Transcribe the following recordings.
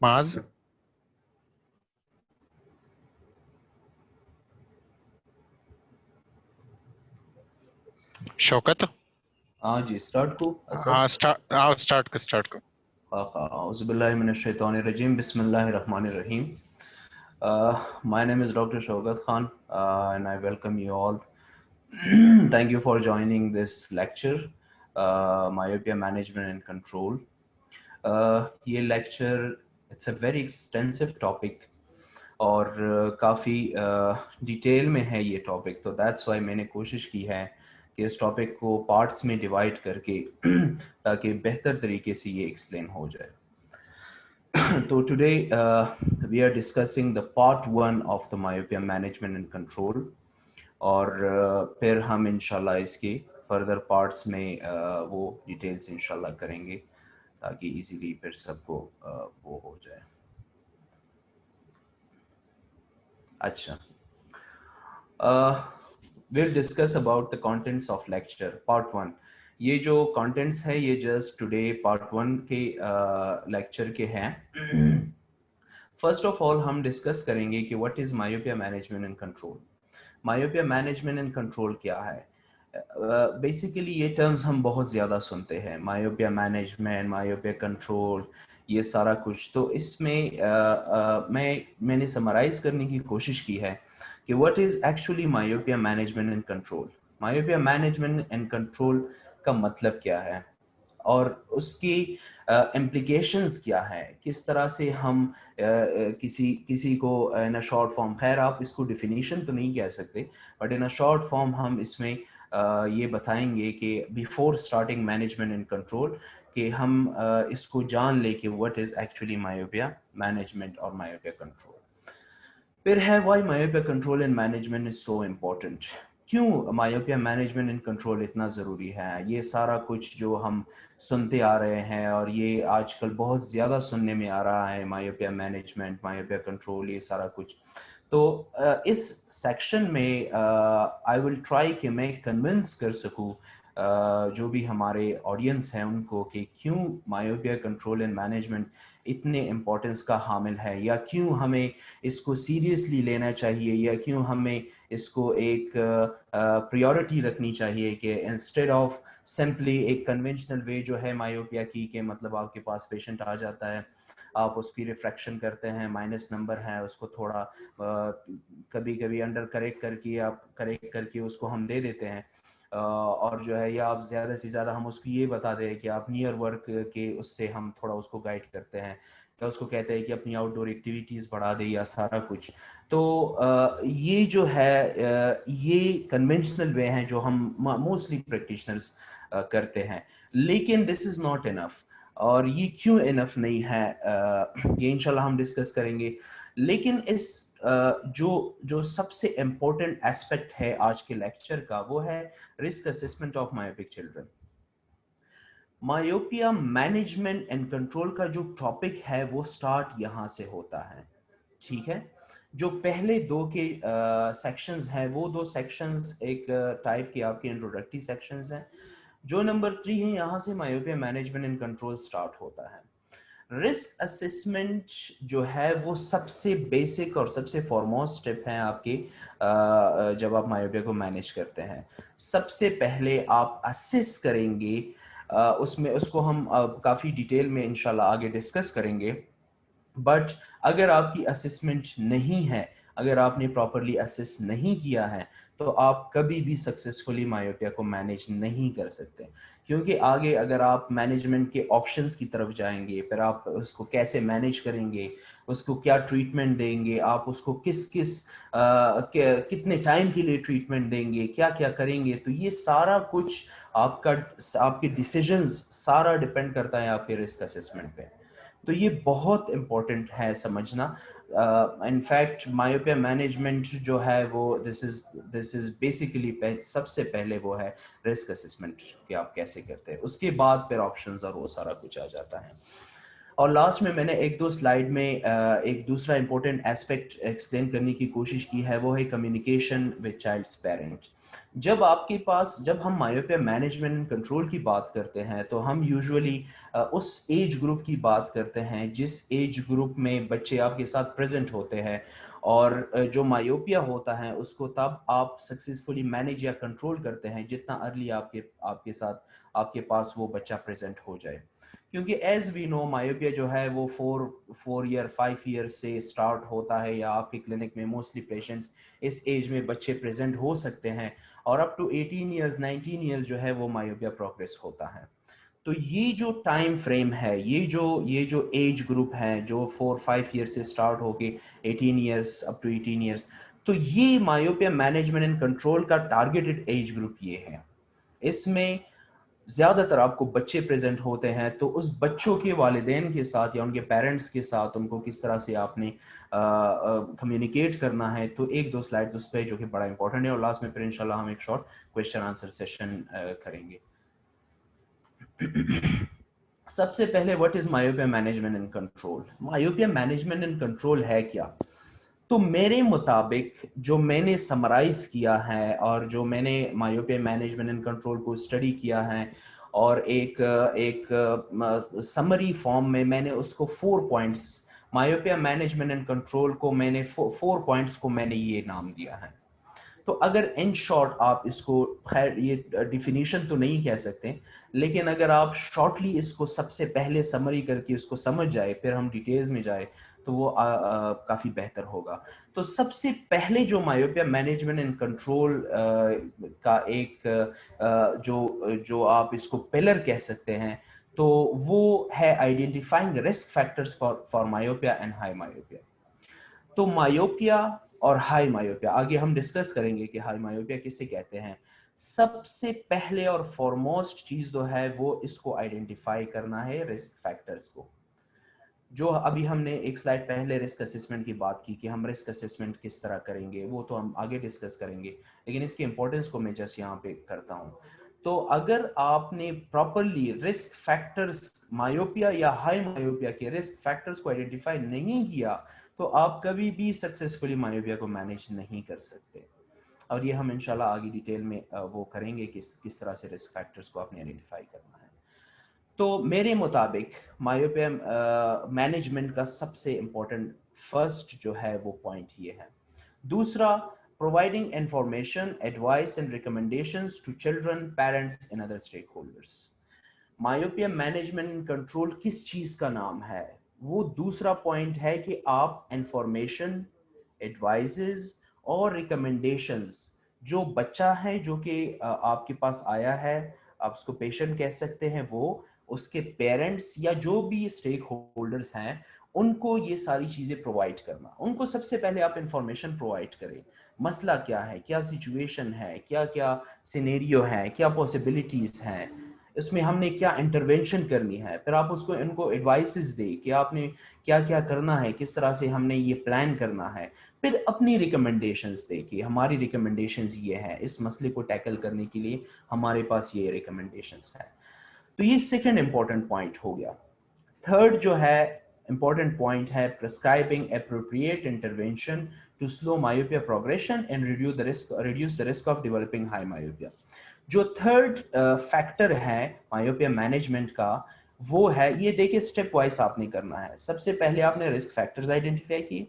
माज शौकत। हाँ जी, स्टार्ट को असद। हाँ स्टार्ट को। औज़ुबिल्लाहिमिनश्शैतानिर्रजीम, बिस्मिल्लाहिर्रहमानिर्रहीम। My name is Dr. Shaukat Khan, and I welcome you all. Thank you for joining this lecture, Myopia Management and Control. ये lecture, it's a very extensive topic और काफ़ी detail में है ये टॉपिक, तो दैट्स वाई मैंने कोशिश की है कि इस टॉपिक को पार्ट्स में डिवाइड करके ताकि बेहतर तरीके से ये एक्सप्लेन हो जाए। तो today we are discussing the part 1 of the myopia management and control, और फिर हम इंशाल्लाह इसके फर्दर पार्ट्स में वो डिटेल्स इंशाल्लाह करेंगे ताकि इजीली फिर सबको वो हो जाए। अच्छा, we'll discuss about the contents of lecture part 1. ये जो contents है ये just today part 1 के lecture के हैं। First of all हम discuss करेंगे कि what is myopia management and control. myopia management and control क्या है? बेसिकली ये टर्म्स हम बहुत ज़्यादा सुनते हैं, मायोपिया मैनेजमेंट, मायोपिया कंट्रोल, ये सारा कुछ। तो इसमें मैंने समराइज़ करने की कोशिश की है कि what is actually myopia management and control. Myopia management and control का मतलब क्या है और उसकी इम्प्लीकेशंस क्या है, किस तरह से हम किसी को इन अ शॉर्ट फॉर्म, खैर आप इसको डिफिनीशन तो नहीं कह सकते, but in a short form हम इसमें ये बताएंगे कि before starting management and control कि हम इसको जान ले कि what is actually myopia management और मायोपिया कंट्रोल। फिर है why myopia control and management is so important, क्यों मायोपिया मैनेजमेंट एंड कंट्रोल इतना ज़रूरी है। ये सारा कुछ जो हम सुनते आ रहे हैं और ये आजकल बहुत ज़्यादा सुनने में आ रहा है, मायोपिया मैनेजमेंट, मायोपिया कंट्रोल, ये सारा कुछ। तो इस सेक्शन में आई विल ट्राई कि मैं कन्विंस कर सकूं जो भी हमारे ऑडियंस हैं उनको कि क्यों मायोपिया कंट्रोल एंड मैनेजमेंट इतने इम्पोर्टेंस का हामिल है, या क्यों हमें इसको सीरियसली लेना चाहिए, या क्यों हमें इसको एक प्रायोरिटी रखनी चाहिए कि इंस्टेड ऑफ सिंपली एक कन्वेंशनल वे जो है मायोपिया की, के मतलब आपके पास पेशेंट आ जाता है, आप उसकी रिफ्रैक्शन करते हैं, माइनस नंबर है, उसको थोड़ा कभी कभी अंडर करेक्ट करके आप करेक्ट करके उसको हम दे देते हैं, और जो है या आप ज़्यादा से ज़्यादा हम उसको ये बता दें कि आप नियर वर्क के उससे हम थोड़ा उसको गाइड करते हैं, या उसको कहते हैं कि अपनी आउटडोर एक्टिविटीज़ बढ़ा दे, या सारा कुछ। तो ये जो है ये कन्वेंशनल वे हैं जो हम मोस्टली प्रैक्टिशनर्स करते हैं, लेकिन दिस इज़ नॉट इनफ। और ये क्यों इनफ नहीं है ये इंशाल्लाह हम डिस्कस करेंगे। लेकिन इस जो सबसे इम्पोर्टेंट एस्पेक्ट है आज के लेक्चर का, वो है risk assessment of myopic children. Myopia management and control का जो टॉपिक है वो स्टार्ट यहाँ से होता है, ठीक है। जो पहले दो के सेक्शंस हैं, वो दो सेक्शंस एक टाइप के आपके इंट्रोडक्टरी सेक्शंस हैं। जो नंबर 3 है, यहाँ से myopia management and control start होता है। रिस्क असेसमेंट जो है वो सबसे बेसिक और सबसे फॉरमोस्ट स्टेप है आपके जब आप मायोपिया को मैनेज करते हैं। सबसे पहले आप असेस करेंगे, उसमें उसको हम काफ़ी डिटेल में इंशाल्लाह आगे डिस्कस करेंगे। बट अगर आपकी असेसमेंट नहीं है, अगर आपने प्रॉपरली असेस नहीं किया है, तो आप कभी भी सक्सेसफुली मायोपिया को मैनेज नहीं कर सकते। क्योंकि आगे अगर आप मैनेजमेंट के ऑप्शंस की तरफ जाएंगे, फिर आप उसको कैसे मैनेज करेंगे, उसको क्या ट्रीटमेंट देंगे, आप उसको किस किस कितने टाइम के लिए ट्रीटमेंट देंगे, क्या क्या करेंगे, तो ये सारा कुछ आपके डिसीजंस सारा डिपेंड करता है आपके रिस्क असेसमेंट पे। तो ये बहुत इम्पोर्टेंट है समझना। इनफैक्ट मायोपिया मैनेजमेंट जो है वो दिस इज बेसिकली सबसे पहले वो है रिस्क असेसमेंट कि आप कैसे करते हैं, उसके बाद फिर ऑप्शंस और वो सारा कुछ आ जाता है। और लास्ट में मैंने एक दो स्लाइड में एक दूसरा इंपॉर्टेंट एस्पेक्ट एक्सप्लेन करने की कोशिश की है, वो है कम्युनिकेशन विद चाइल्ड्स पेरेंट। जब हम मायोपिया मैनेजमेंट एंड कंट्रोल की बात करते हैं तो हम यूजुअली उस एज ग्रुप की बात करते हैं जिस एज ग्रुप में बच्चे आपके साथ प्रेजेंट होते हैं, और जो मायोपिया होता है उसको तब आप सक्सेसफुली मैनेज या कंट्रोल करते हैं जितना अर्ली आपके आपके साथ आपके पास वो बच्चा प्रेजेंट हो जाए। क्योंकि एज वी नो मायोपिया जो है वो 4 ईयर 5 ईयर से स्टार्ट होता है, या आपके क्लिनिक में मोस्टली पेशेंट्स इस एज में बच्चे प्रेजेंट हो सकते हैं, और अप टू 18 ईयर्स 19 ईयर्स जो है वो मायोपिया प्रोग्रेस होता है। तो ये जो टाइम फ्रेम है, ये जो एज ग्रुप है जो 4-5 ईयर से स्टार्ट होके 18 ईयर्स अप टू 18 ईयर्स, तो ये मायोपिया मैनेजमेंट एंड कंट्रोल का टारगेटेड एज ग्रुप ये है। इसमें ज्यादातर आपको बच्चे प्रेजेंट होते हैं, तो उस बच्चों के वालिदैन के साथ या उनके पेरेंट्स के साथ उनको किस तरह से आपने कम्युनिकेट करना है, तो एक दो स्लाइड्स उस पर जो कि बड़ा इंपॉर्टेंट है, और लास्ट में फिर इंशाल्लाह हम एक शॉर्ट क्वेश्चन आंसर सेशन करेंगे। सबसे पहले what is myopia management and control? Myopia management and control है क्या? तो मेरे मुताबिक जो मैंने समराइज किया है और जो मैंने मायोपिया मैनेजमेंट एंड कंट्रोल को स्टडी किया है, और एक एक समरी फॉर्म में मैंने उसको 4 points, myopia management and control को मैंने 4 पॉइंट्स को मैंने ये नाम दिया है। तो अगर इन शॉर्ट आप इसको, खैर ये डिफिनीशन तो नहीं कह सकते, लेकिन अगर आप शॉर्टली इसको सबसे पहले समरी करके इसको समझ जाए, फिर हम डिटेल्स में जाए, तो वो काफी बेहतर होगा। तो सबसे पहले जो मायोपिया मैनेजमेंट एंड कंट्रोल का एक जो जो आप इसको पिलर कह सकते हैं, तो वो है identifying risk factors for myopia and high myopia. तो मायोपिया और हाई मायोपिया आगे हम डिस्कस करेंगे कि हाई मायोपिया किसे कहते हैं। सबसे पहले और फॉरमोस्ट चीज जो है वो इसको आइडेंटिफाई करना है, रिस्क फैक्टर्स को। जो अभी हमने एक स्लाइड पहले रिस्क असेसमेंट की बात की कि हम रिस्क असेसमेंट किस तरह करेंगे, वो तो हम आगे डिस्कस करेंगे, लेकिन इसकी इंपॉर्टेंस को मैं जस्ट यहाँ पे करता हूँ। तो अगर आपने प्रॉपरली रिस्क फैक्टर्स, मायोपिया या हाई मायोपिया के रिस्क फैक्टर्स को आइडेंटिफाई नहीं किया, तो आप कभी भी सक्सेसफुली मायोपिया को मैनेज नहीं कर सकते। और ये हम इंशाल्लाह आगे डिटेल में वो करेंगे कि किस तरह से रिस्क फैक्टर्स को आपने आइडेंटिफाई करना है। तो मेरे मुताबिक मायोपिया मैनेजमेंट का सबसे इम्पोर्टेंट फर्स्ट जो है वो पॉइंट ये है। दूसरा, providing information, advice and recommendations to children, parents and other stake holders. Myopia management control किस चीज का नाम है? वो दूसरा पॉइंट है कि आप इंफॉर्मेशन, एडवाइजेस और रिकमेंडेशंस, जो बच्चा है जो कि आपके पास आया है, आप उसको पेशेंट कह सकते हैं, वो उसके पेरेंट्स या जो भी स्टेक होल्डर्स हैं, उनको ये सारी चीजें प्रोवाइड करना। उनको सबसे पहले आप इंफॉर्मेशन प्रोवाइड करें, मसला क्या है, क्या सिचुएशन है, क्या क्या सिनेरियो है, क्या पॉसिबिलिटीज हैं, इसमें हमने क्या इंटरवेंशन करनी है। फिर आप उसको इनको एडवाइसेस दे कि आपने क्या क्या करना है, किस तरह से हमने ये प्लान करना है। फिर अपनी रिकमेंडेशंस दे कि हमारी रिकमेंडेशंस ये है, इस मसले को टैकल करने के लिए हमारे पास ये रिकमेंडेशंस है। तो ये सेकंड इंपॉर्टेंट पॉइंट हो गया। थर्ड जो है इंपॉर्टेंट पॉइंट है prescribing appropriate intervention to slow myopia progression and reduce the risk of developing high myopia. जो थर्ड फैक्टर है मायोपिया मैनेजमेंट का, वो है, ये देखिए स्टेप वाइज आपने करना है। सबसे पहले आपने रिस्क फैक्टर्स आइडेंटिफाई किए,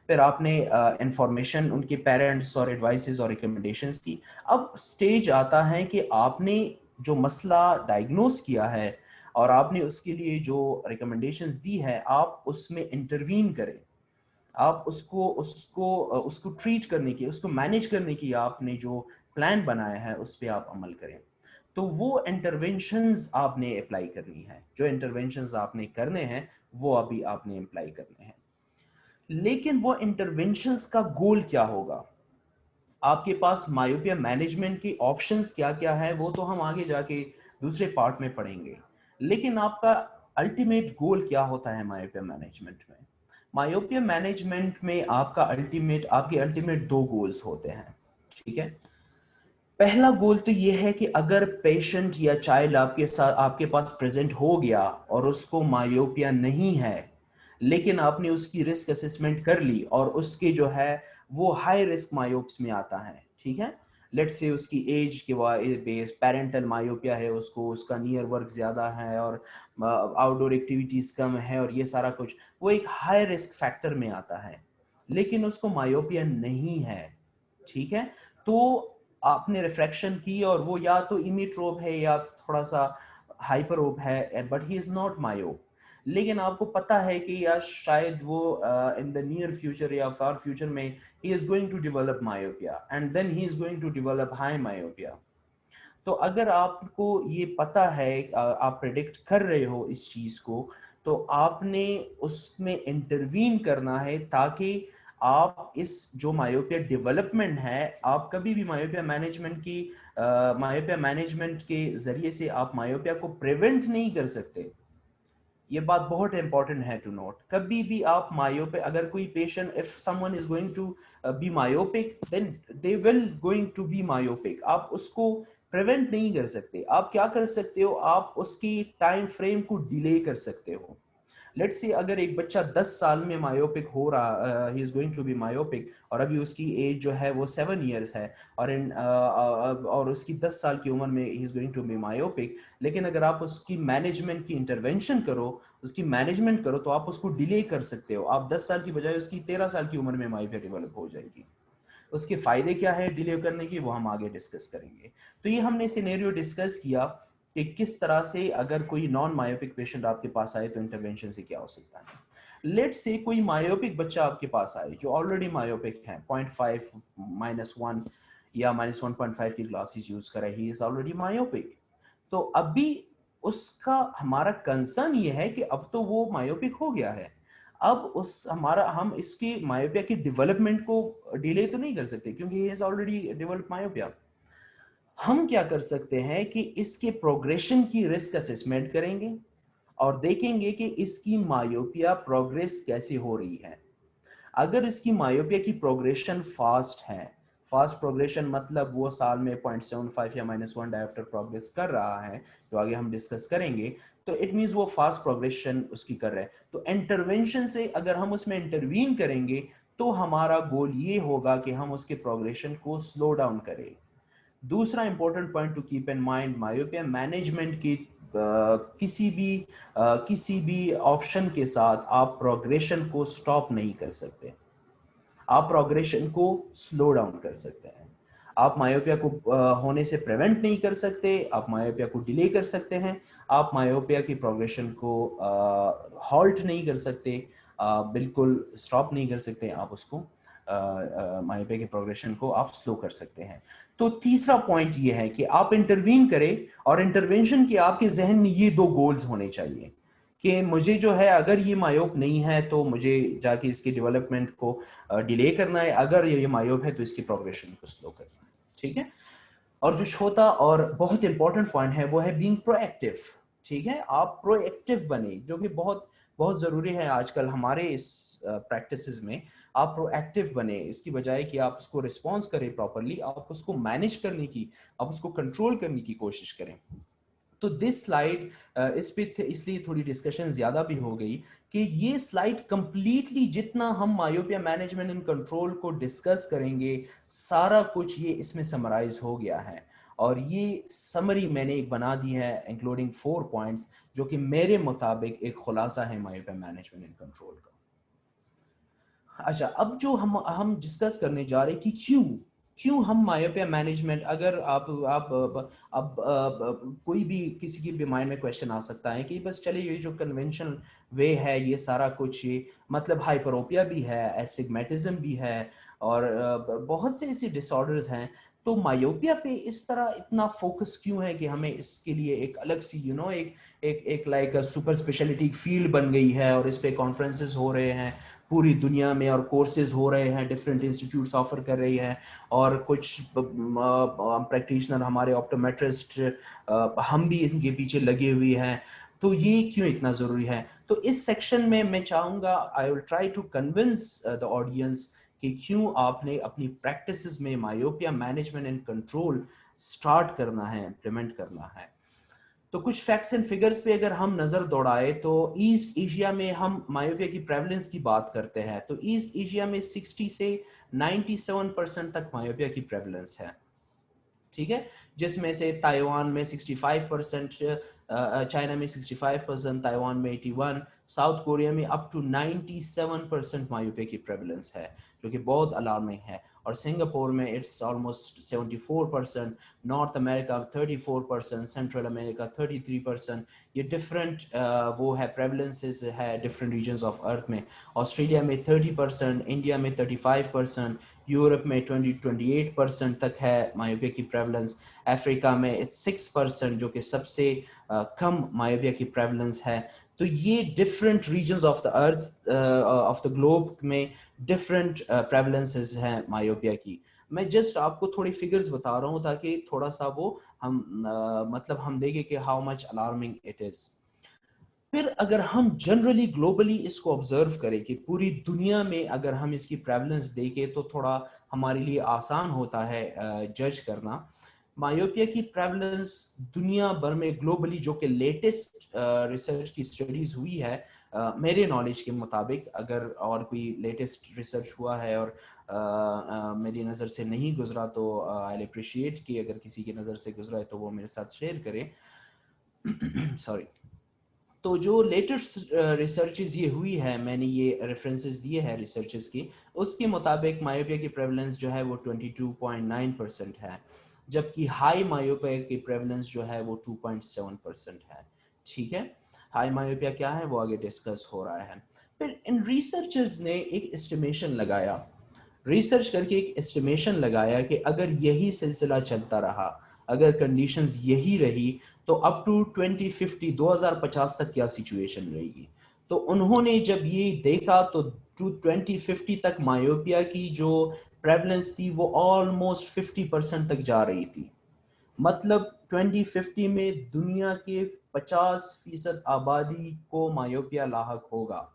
फिर आपने इंफॉर्मेशन उनके पेरेंट्स और एडवाइसेस और रिकमेंडेशंस की। अब स्टेज आता है कि आपने जो मसला डायग्नोस किया है और आपने उसके लिए जो रिकमेंडेशंस दी है, आप उसमें इंटरवीन करें। आप उसको उसको उसको ट्रीट करने की, उसको मैनेज करने की आपने जो प्लान बनाया है उस पर आप अमल करें। तो वो इंटरवेंशंस आपने अप्लाई करनी है, जो इंटरवेंशंस आपने करने हैं वो अभी आपने अप्लाई करने हैं। लेकिन वो इंटरवेंशंस का गोल क्या होगा? आपके पास मायोपिया मैनेजमेंट की ऑप्शंस क्या क्या है वो तो हम आगे जाके दूसरे पार्ट में पढ़ेंगे, लेकिन आपका अल्टीमेट गोल क्या होता है मायोपिया मैनेजमेंट में? मायोपिया मैनेजमेंट में आपके अल्टीमेट 2 गोल्स होते हैं, ठीक है। पहला गोल तो ये है कि अगर पेशेंट या चाइल्ड आपके पास प्रेजेंट हो गया और उसको मायोपिया नहीं है, लेकिन आपने उसकी रिस्क असेसमेंट कर ली और उसके जो है वो हाई रिस्क मायोप्स में आता है, ठीक है, लेट्स से उसकी एज के बेस पेरेंटल मायोपिया है, उसको उसका नियर वर्क ज़्यादा है और आउटडोर एक्टिविटीज़ कम है और ये सारा कुछ, वो एक हाई रिस्क फैक्टर में आता है, लेकिन उसको मायोपिया नहीं है, ठीक है। तो आपने रिफ्रैक्शन की और वो या तो इमीट्रोप है या थोड़ा सा हाइपरोप है, बट ही इज नॉट मायोप। लेकिन आपको पता है कि या शायद वो इन द नियर फ्यूचर या फार फ्यूचर में he is going to develop myopia and then he is going to develop high myopia। तो अगर आपको ये पता है, आप प्रेडिक्ट कर रहे हो इस चीज को, तो आपने उसमें इंटरवीन करना है ताकि आप इस जो मायोपिया डेवलपमेंट है, आप कभी भी मायोपिया मैनेजमेंट के जरिए से आप मायोपिया को प्रिवेंट नहीं कर सकते। ये बात बहुत इंपॉर्टेंट है टू नोट। कभी भी आप मायोपिक, अगर कोई patient, if someone is going to be myopic, then they will going to be myopic. आप उसको प्रिवेंट नहीं कर सकते। आप क्या कर सकते हो, आप उसकी टाइम फ्रेम को डिले कर सकते हो। लेट्स से अगर एक बच्चा 10 साल में मायोपिक हो रहा, he is going to be myopic, और अभी उसकी एज जो है वो 7 इयर्स है, और उसकी 10 साल की उम्र में he is going to be myopic, लेकिन अगर आप उसकी मैनेजमेंट की इंटरवेंशन करो, उसकी मैनेजमेंट करो, तो आप उसको डिले कर सकते हो। आप 10 साल की बजाय उसकी 13 साल की उम्र में मायोपिया डेवलप हो जाएगी। उसके फायदे क्या है डिले करने की, वो हम आगे डिस्कस करेंगे। तो ये हमने सिनेरियो डिस्कस किया कि किस तरह से अगर कोई नॉन मायोपिक पेशेंट आपके पास आए तो इंटरवेंशन से क्या हो सकता है। लेट्स से कोई मायोपिक बच्चा आपके पास आए जो ऑलरेडी मायोपिक है, 0.5 -1 या -1.5 की ग्लासेस यूज कर रही है, इज ऑलरेडी मायोपिक। तो अभी उसका हमारा कंसर्न ये है कि अब तो वो मायोपिक हो गया है, अब उस हमारा हम इसकी मायोपिया की डेवलपमेंट को डिले तो नहीं कर सकते क्योंकि he is already develop myopia. हम क्या कर सकते हैं कि इसके प्रोग्रेशन की रिस्क असेसमेंट करेंगे और देखेंगे कि इसकी मायोपिया प्रोग्रेस कैसे हो रही है। अगर इसकी मायोपिया की प्रोग्रेशन फास्ट है, फास्ट प्रोग्रेशन मतलब वो साल में 0.75 या -1 डायोप्टर प्रोग्रेस कर रहा है, जो आगे हम डिस्कस करेंगे, तो इट मींस वो फास्ट प्रोग्रेशन उसकी कर रहा है। तो इंटरवेंशन से अगर हम उसमें इंटरवीन करेंगे तो हमारा गोल ये होगा कि हम उसके प्रोग्रेशन को स्लो डाउन करें। दूसरा important point two keep in mind, myopia management की किसी भी ऑप्शन के साथ आप प्रोग्रेशन को स्टॉप नहीं कर सकते, आप प्रोग्रेशन को स्लो डाउन कर सकते हैं। आप मायोपिया को होने से प्रिवेंट नहीं कर सकते, आप मायोपिया को डिले कर सकते हैं, आप मायोपिया की प्रोग्रेशन को हॉल्ट नहीं कर सकते, बिल्कुल स्टॉप नहीं कर सकते, आप उसको मायोपिया की प्रोग्रेशन को आप स्लो कर सकते हैं। तो तीसरा पॉइंट ये है कि आप इंटरवीन करें, और इंटरवेंशन के आपके जहन में ये दो गोल्स होने चाहिए कि मुझे जो है, अगर ये मायोप नहीं है तो मुझे जाके इसकी डेवलपमेंट को डिले करना है, अगर ये मायोप है तो इसकी प्रोग्रेशन को स्लो करना है, ठीक है। और जो छोटा और बहुत इंपॉर्टेंट पॉइंट है वो है बीइंग प्रोएक्टिव, ठीक है। आप प्रोएक्टिव बने, जो कि बहुत बहुत जरूरी है आजकल हमारे इस प्रैक्टिसेस में। आप प्रोएक्टिव बने, इसकी बजाय कि आप उसको रिस्पॉन्स करें प्रॉपरली, आप उसको मैनेज करने की, आप उसको कंट्रोल करने की कोशिश करें। तो दिस स्लाइड, इस पे इसलिए थोड़ी डिस्कशन ज्यादा भी हो गई कि ये स्लाइड कंप्लीटली जितना हम मायोपिया मैनेजमेंट एंड कंट्रोल को डिस्कस करेंगे, सारा कुछ ये इसमें समराइज हो गया है। और ये समरी मैंने एक बना दी है इंक्लूडिंग 4 पॉइंट्स, जो कि मेरे मुताबिक एक खुलासा है मायोपिया मैनेजमेंट एंड कंट्रोल का। अच्छा, अब जो हम डिस्कस करने जा रहे हैं कि क्यों क्यों हम मायोपिया मैनेजमेंट, अगर अब कोई भी किसी की भी माइंड में क्वेश्चन आ सकता है कि बस चलिए ये जो कन्वेंशनल वे है ये सारा कुछ, ये मतलब हाइपरोपिया भी है, एस्टिग्मेटिज्म भी है, और बहुत से ऐसे डिसऑर्डर्स हैं, तो मायोपिया पे इस तरह इतना फोकस क्यों है कि हमें इसके लिए एक अलग सी एक एक एक लाइक सुपर स्पेशलिटी फील्ड बन गई है, और इस पे कॉन्फ्रेंसेस हो रहे हैं पूरी दुनिया में, और कोर्सेज हो रहे हैं, डिफरेंट इंस्टीट्यूट्स ऑफर कर रही हैं, और कुछ प्रैक्टिशनर हमारे ऑप्टोमेट्रिस्ट, हम भी इनके पीछे लगे हुए हैं। तो ये क्यों इतना जरूरी है? तो इस सेक्शन में मैं चाहूंगा, I will try to convince the audience कि क्यों आपने अपनी प्रैक्टिसेस में myopia management and control start करना है, इम्प्लीमेंट करना है। तो कुछ फैक्ट्स एंड फिगर्स पे अगर हम नजर दौड़ाए, तो ईस्ट एशिया में हम मायोपिया की प्रेवलेंस की बात करते हैं, तो ईस्ट एशिया में 60 से 97% तक मायोपिया की प्रेवलेंस है। ठीक है, जिसमें से ताइवान में 65%, चाइना में 65%, ताइवान में 81, साउथ कोरिया में अप टू 97% मायोपिया की प्रेवलेंस है, जो कि बहुत अलार्मिंग है। और सिंगापुर में it's almost 74%, north America 34%, central America 33%। ये डिफरेंट वो है प्रेवलेंसेस है डिफरेंट रीजन्स ऑफ अर्थ में। ऑस्ट्रेलिया में 30%, इंडिया में 35%, यूरोप में 28% तक है मायोपिया की प्रेवलेंस। अफ्रीका में इट्स 6%, जो कि सबसे कम मायोपिया की प्रेवलेंस है। तो ये different regions of the earth of the globe में डिफरेंट प्रेवलेंसेस हैं मायोपिया की। मैं जस्ट आपको थोड़ी फिगर्स बता रहा हूँ ताकि थोड़ा सा वो हम मतलब हम देखें कि how much alarming it is. फिर अगर हम जनरली ग्लोबली इसको ऑब्जर्व करें कि पूरी दुनिया में अगर हम इसकी प्रेवलेंस देखें तो थोड़ा हमारे लिए आसान होता है जज करना। मायोपिया की प्रेवलेंस दुनिया भर में ग्लोबली, जो कि लेटेस्ट रिसर्च की स्टडीज हुई है, मेरे नॉलेज के मुताबिक, अगर और कोई लेटेस्ट रिसर्च हुआ है और मेरी नज़र से नहीं गुजरा तो आई अप्रिशिएट कि अगर किसी की नज़र से गुजरा है तो वो मेरे साथ शेयर करें। सॉरी। तो जो लेटेस्ट रिसर्चेस ये हुई है, मैंने ये रेफरेंसेस दिए हैं रिसर्चेस की, उसके मुताबिक मायोपिया की प्रेवलेंस जो है वो 22.9% है, जबकि हाई मायोपिया की प्रेवलेंस जो है वो 2.7% है। ठीक है, हाई मायोपिया क्या है वो आगे डिस्कस हो रहा है। फिर इन रिसर्चर्स ने एक एस्टिमेशन लगाया, रिसर्च करके एक एस्टिमेशन लगाया कि अगर यही सिलसिला चलता रहा, अगर कंडीशंस यही रही, तो अप टू 2050 2050 तक क्या सिचुएशन रहेगी। तो उन्होंने जब ये देखा तो टू 2050 तक मायोपिया की जो प्रेवलेंस थी वो ऑलमोस्ट 50% तक जा रही थी। मतलब 2050 में दुनिया के 50% आबादी को मायोपिया लाहक होगा।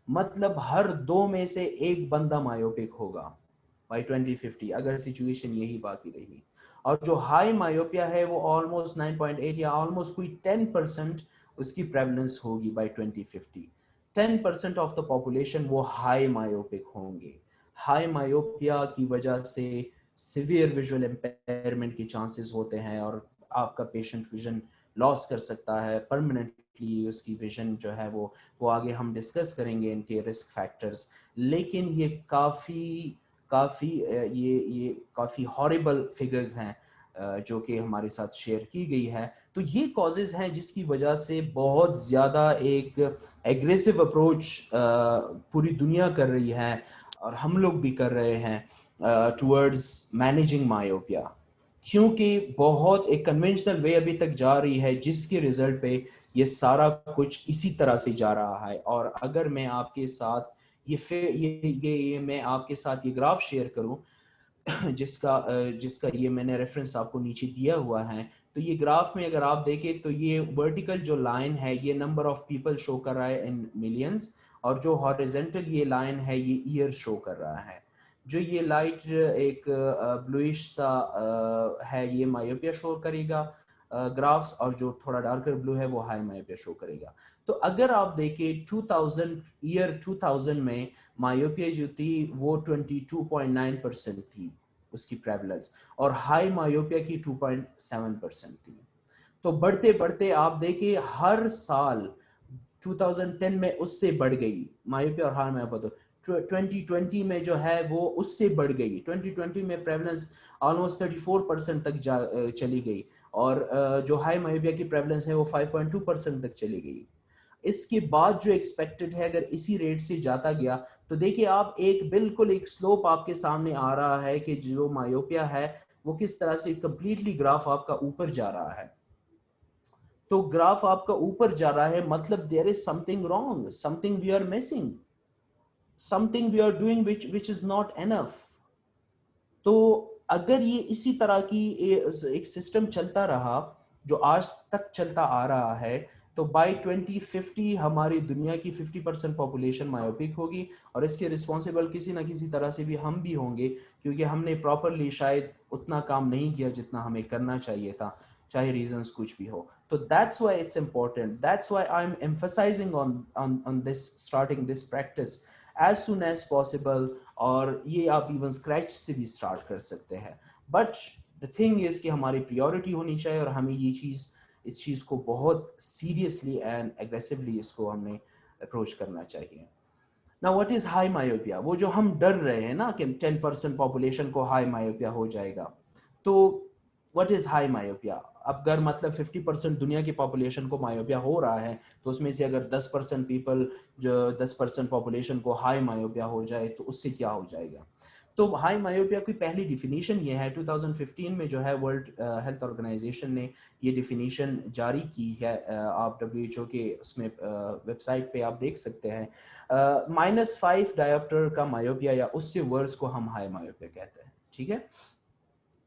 मतलब हर दो में से एक बंदा मायोपिक होगा बाई 2050, अगर सिचुएशन यही बाकी रही। और जो हाई मायोपिया है वो ऑलमोस्ट 9.8 या ऑलमोस्ट कोई 10% उसकी प्रेवलेंस होगी बाई 2050। 10% ऑफ द पॉपुलेशन वो हाई मायोपिक होंगे। हाई मायोपिया की वजह से सिवियर विजुअल इम्पेयरमेंट के चांसेस होते हैं और आपका पेशेंट विजन लॉस कर सकता है परमानेंटली। उसकी विजन जो है वो आगे हम डिस्कस करेंगे इनके रिस्क फैक्टर्स। लेकिन ये काफ़ी ये काफ़ी हॉरिबल फिगर्स हैं जो कि हमारे साथ शेयर की गई है। तो ये कॉजेज़ हैं जिसकी वजह से बहुत ज़्यादा एक एग्रेसिव अप्रोच पूरी दुनिया कर रही है और हम लोग भी कर रहे हैं टुवर्ड्स मैनेजिंग मायोपिया, क्योंकि बहुत एक कन्वेंशनल वे अभी तक जा रही है जिसके रिजल्ट पे ये सारा कुछ इसी तरह से जा रहा है। और अगर मैं आपके साथ ये मैं आपके साथ ये ग्राफ शेयर करूं जिसका ये मैंने रेफरेंस आपको नीचे दिया हुआ है, तो ये ग्राफ में अगर आप देखें तो ये वर्टिकल जो लाइन है ये नंबर ऑफ पीपल शो कर रहा है इन मिलियंस, और जो हॉरिजॉन्टल ये लाइन है ये ईयर शो कर रहा है। जो ये लाइट एक ब्लूइश सा है ये मायोपिया शो करेगा ग्राफ्स, और जो थोड़ा डार्कर ब्लू है वो हाई मायोपिया शो करेगा। तो अगर आप देखें 2000 में मायोपिया जो थी वो 22.9% थी उसकी प्रेवलेंस, और हाई मायोपिया की 2.7% थी। तो बढ़ते बढ़ते आप देखिए हर साल 2010 में उससे बढ़ गई मायोपिया और हाई मायोपिया। तो 2020 में जो है वो उससे बढ़ गई। 2020 में प्रेवलेंस ऑलमोस्ट 34% तक चली गई, और जो हाई मायोपिया की प्रेवलेंस है वो 5.2% तक चली गई। इसके बाद जो एक्सपेक्टेड है अगर इसी रेट से जाता गया तो देखिए आप एक बिल्कुल एक स्लोप आपके सामने आ रहा है कि जो मायोपिया है वो किस तरह से कंप्लीटली ग्राफ आपका ऊपर जा रहा है। तो ग्राफ आपका ऊपर जा रहा है मतलब there is something wrong, something we are missing, something we are doing which is not enough. तो अगर ये इसी तरह की एक सिस्टम चलता रहा जो आज तक चलता आ रहा है, तो बाय 2050 हमारी दुनिया की 50% पॉपुलेशन मायोपिक होगी, और इसके रिस्पॉन्सिबल किसी ना किसी तरह से भी हम भी होंगे, क्योंकि हमने प्रॉपरली शायद उतना काम नहीं किया जितना हमें करना चाहिए था, चाहे रीजंस कुछ भी हो। तो that's why it's important, that's why I am emphasising on this, starting this practice as soon as possible. और ये आप इवन स्क्रैच से भी स्टार्ट कर सकते हैं। बट द थिंग इज कि हमारी प्रायोरिटी होनी चाहिए और हमें इस चीज़ को बहुत सीरियसली एंड एग्रेसिवली इसको हमने अप्रोच करना चाहिए। Now what is high myopia? वो जो हम डर रहे हैं ना कि 10% पॉपुलेशन को हाई मायोपिया हो जाएगा, तो व्हाट इज हाई मायोपिया? अगर मतलब 50% दुनिया की पॉपुलेशन को मायोपिया हो रहा है, तो उसमें से अगर 10% पीपल, जो 10% पॉपुलेशन को हाई मायोपिया हो जाए, तो उससे क्या हो जाएगा? तो हाई मायोपिया की पहली डिफिनीशन ये है, 2015 में जो है वर्ल्ड हेल्थ ऑर्गेनाइजेशन ने ये डिफिनीशन जारी की है। आप WHO के उसमें वेबसाइट पे आप देख सकते हैं, -5 डायोप्टर का मायोपिया या उससे वर्स को हम हाई मायोपिया कहते हैं, ठीक है।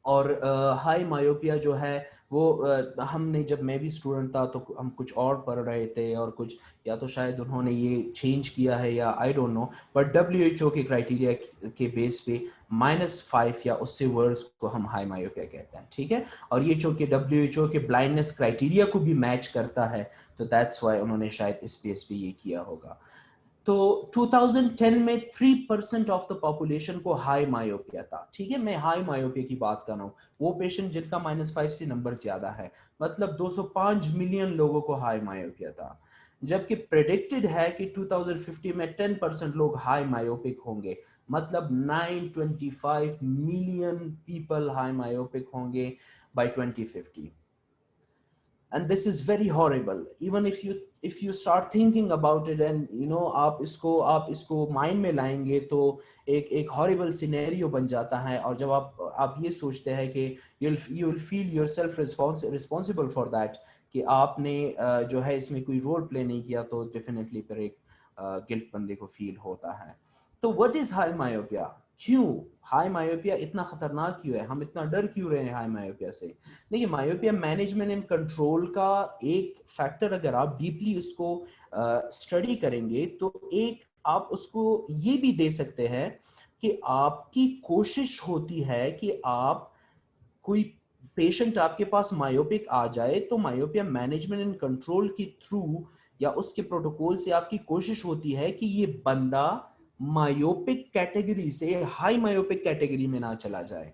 और हाई मायोपिया जो है वो हमने, जब मैं भी स्टूडेंट था तो हम कुछ और पढ़ रहे थे, और कुछ या तो शायद उन्होंने ये चेंज किया है या I don't know, but WHO के क्राइटेरिया के बेस पे -5 या उससे वर्स को हम हाई मायोपिया कहते हैं, ठीक है। और ये जो कि WHO के ब्लाइंडनेस क्राइटेरिया को भी मैच करता है, तो दैट्स वाई उन्होंने शायद इस बेस पे ये किया होगा। तो 2010 में 3% ऑफ द पॉपुलेशन को हाई मायोपिया था, ठीक है। मैं हाई मायोपिया की बात कर रहा हूँ, वो पेशेंट जिनका -5 से नंबर ज्यादा है, मतलब 205 मिलियन लोगों को हाई मायोपिया था। जबकि प्रेडिक्टेड है कि 2050 में 10% लोग हाई मायोपिक होंगे, मतलब 925 मिलियन पीपल हाई मायोपिक होंगे bye 2050। and this is very horrible, even if you start thinking about it, and you know आप इसको माइंड में लाएंगे तो एक हॉरिबल सिनेरियो बन जाता है। और जब आप ये सोचते हैं कि you will feel yourself responsible for that, कि आपने जो है इसमें कोई रोल प्ले नहीं किया, तो डेफिनेटली फिर एक गिल्ट बंदे को फील होता है। तो व्हाट इज हाई मायोपिया? क्यों हाई मायोपिया इतना खतरनाक क्यों है? हम इतना डर क्यों रहे हैं हाई मायोपिया से? देखिए, मायोपिया मैनेजमेंट एंड कंट्रोल का एक फैक्टर अगर आप डीपली उसको स्टडी करेंगे, तो एक आप उसको ये भी दे सकते हैं कि आपकी कोशिश होती है कि आप, कोई पेशेंट आपके पास मायोपिक आ जाए, तो मायोपिया मैनेजमेंट एंड कंट्रोल के थ्रू या उसके प्रोटोकॉल से आपकी कोशिश होती है कि ये बंदा मायोपिक कैटेगरी से हाई मायोपिक कैटेगरी में ना चला जाए।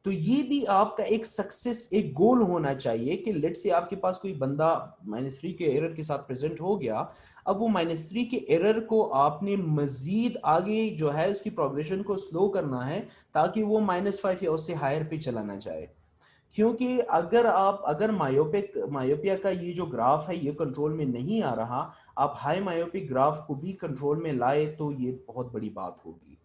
तो ये भी आपका एक सक्सेस, एक गोल होना चाहिए कि लेट से आपके पास कोई बंदा -3 के एरर के साथ प्रेजेंट हो गया, अब वो -3 के एरर को आपने मजीद आगे जो है उसकी प्रोग्रेशन को स्लो करना है, ताकि वो -5 या उससे हायर पे चला ना जाए। क्योंकि अगर मायोपिया का ये जो ग्राफ है ये कंट्रोल में नहीं आ रहा, आप हाई मायोपिक ग्राफ को भी कंट्रोल में लाए, तो ये बहुत बड़ी बात होगी।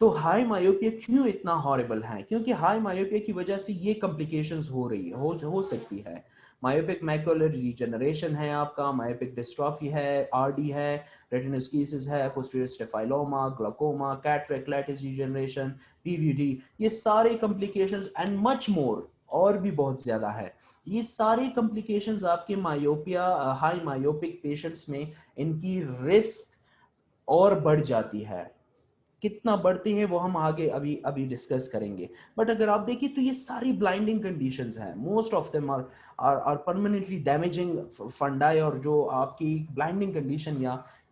तो हाई मायोपिया क्यों इतना हॉरिबल है? क्योंकि हाई मायोपिया की वजह से ये कॉम्प्लिकेशंस हो रही है, हो सकती है। मायोपिक मैकुलर डिजेनरेशन है, आपका मायोपिक डिस्ट्रॉफी है, आरडी है, रेटिनोस्क्लेरोसिस है, posterior staphyloma, glaucoma, cataract degeneration, PVD, ये सारे कॉम्प्लिकेशंस एंड मच मोर, और भी बहुत ज्यादा है। ये सारे कॉम्प्लिकेशंस आपके मायोपिया, हाई मायोपिक पेशेंट्स में इनकी रिस्क और बढ़ जाती है। कितना बढ़ती है वो हम आगे अभी अभी डिस्कस करेंगे। बट अगर आप देखिए तो ये सारी ब्लाइंडिंग कंडीशंस हैं, most of them are permanently damaging fundi, और जो आपकी ब्लाइंडिंग कंडीशन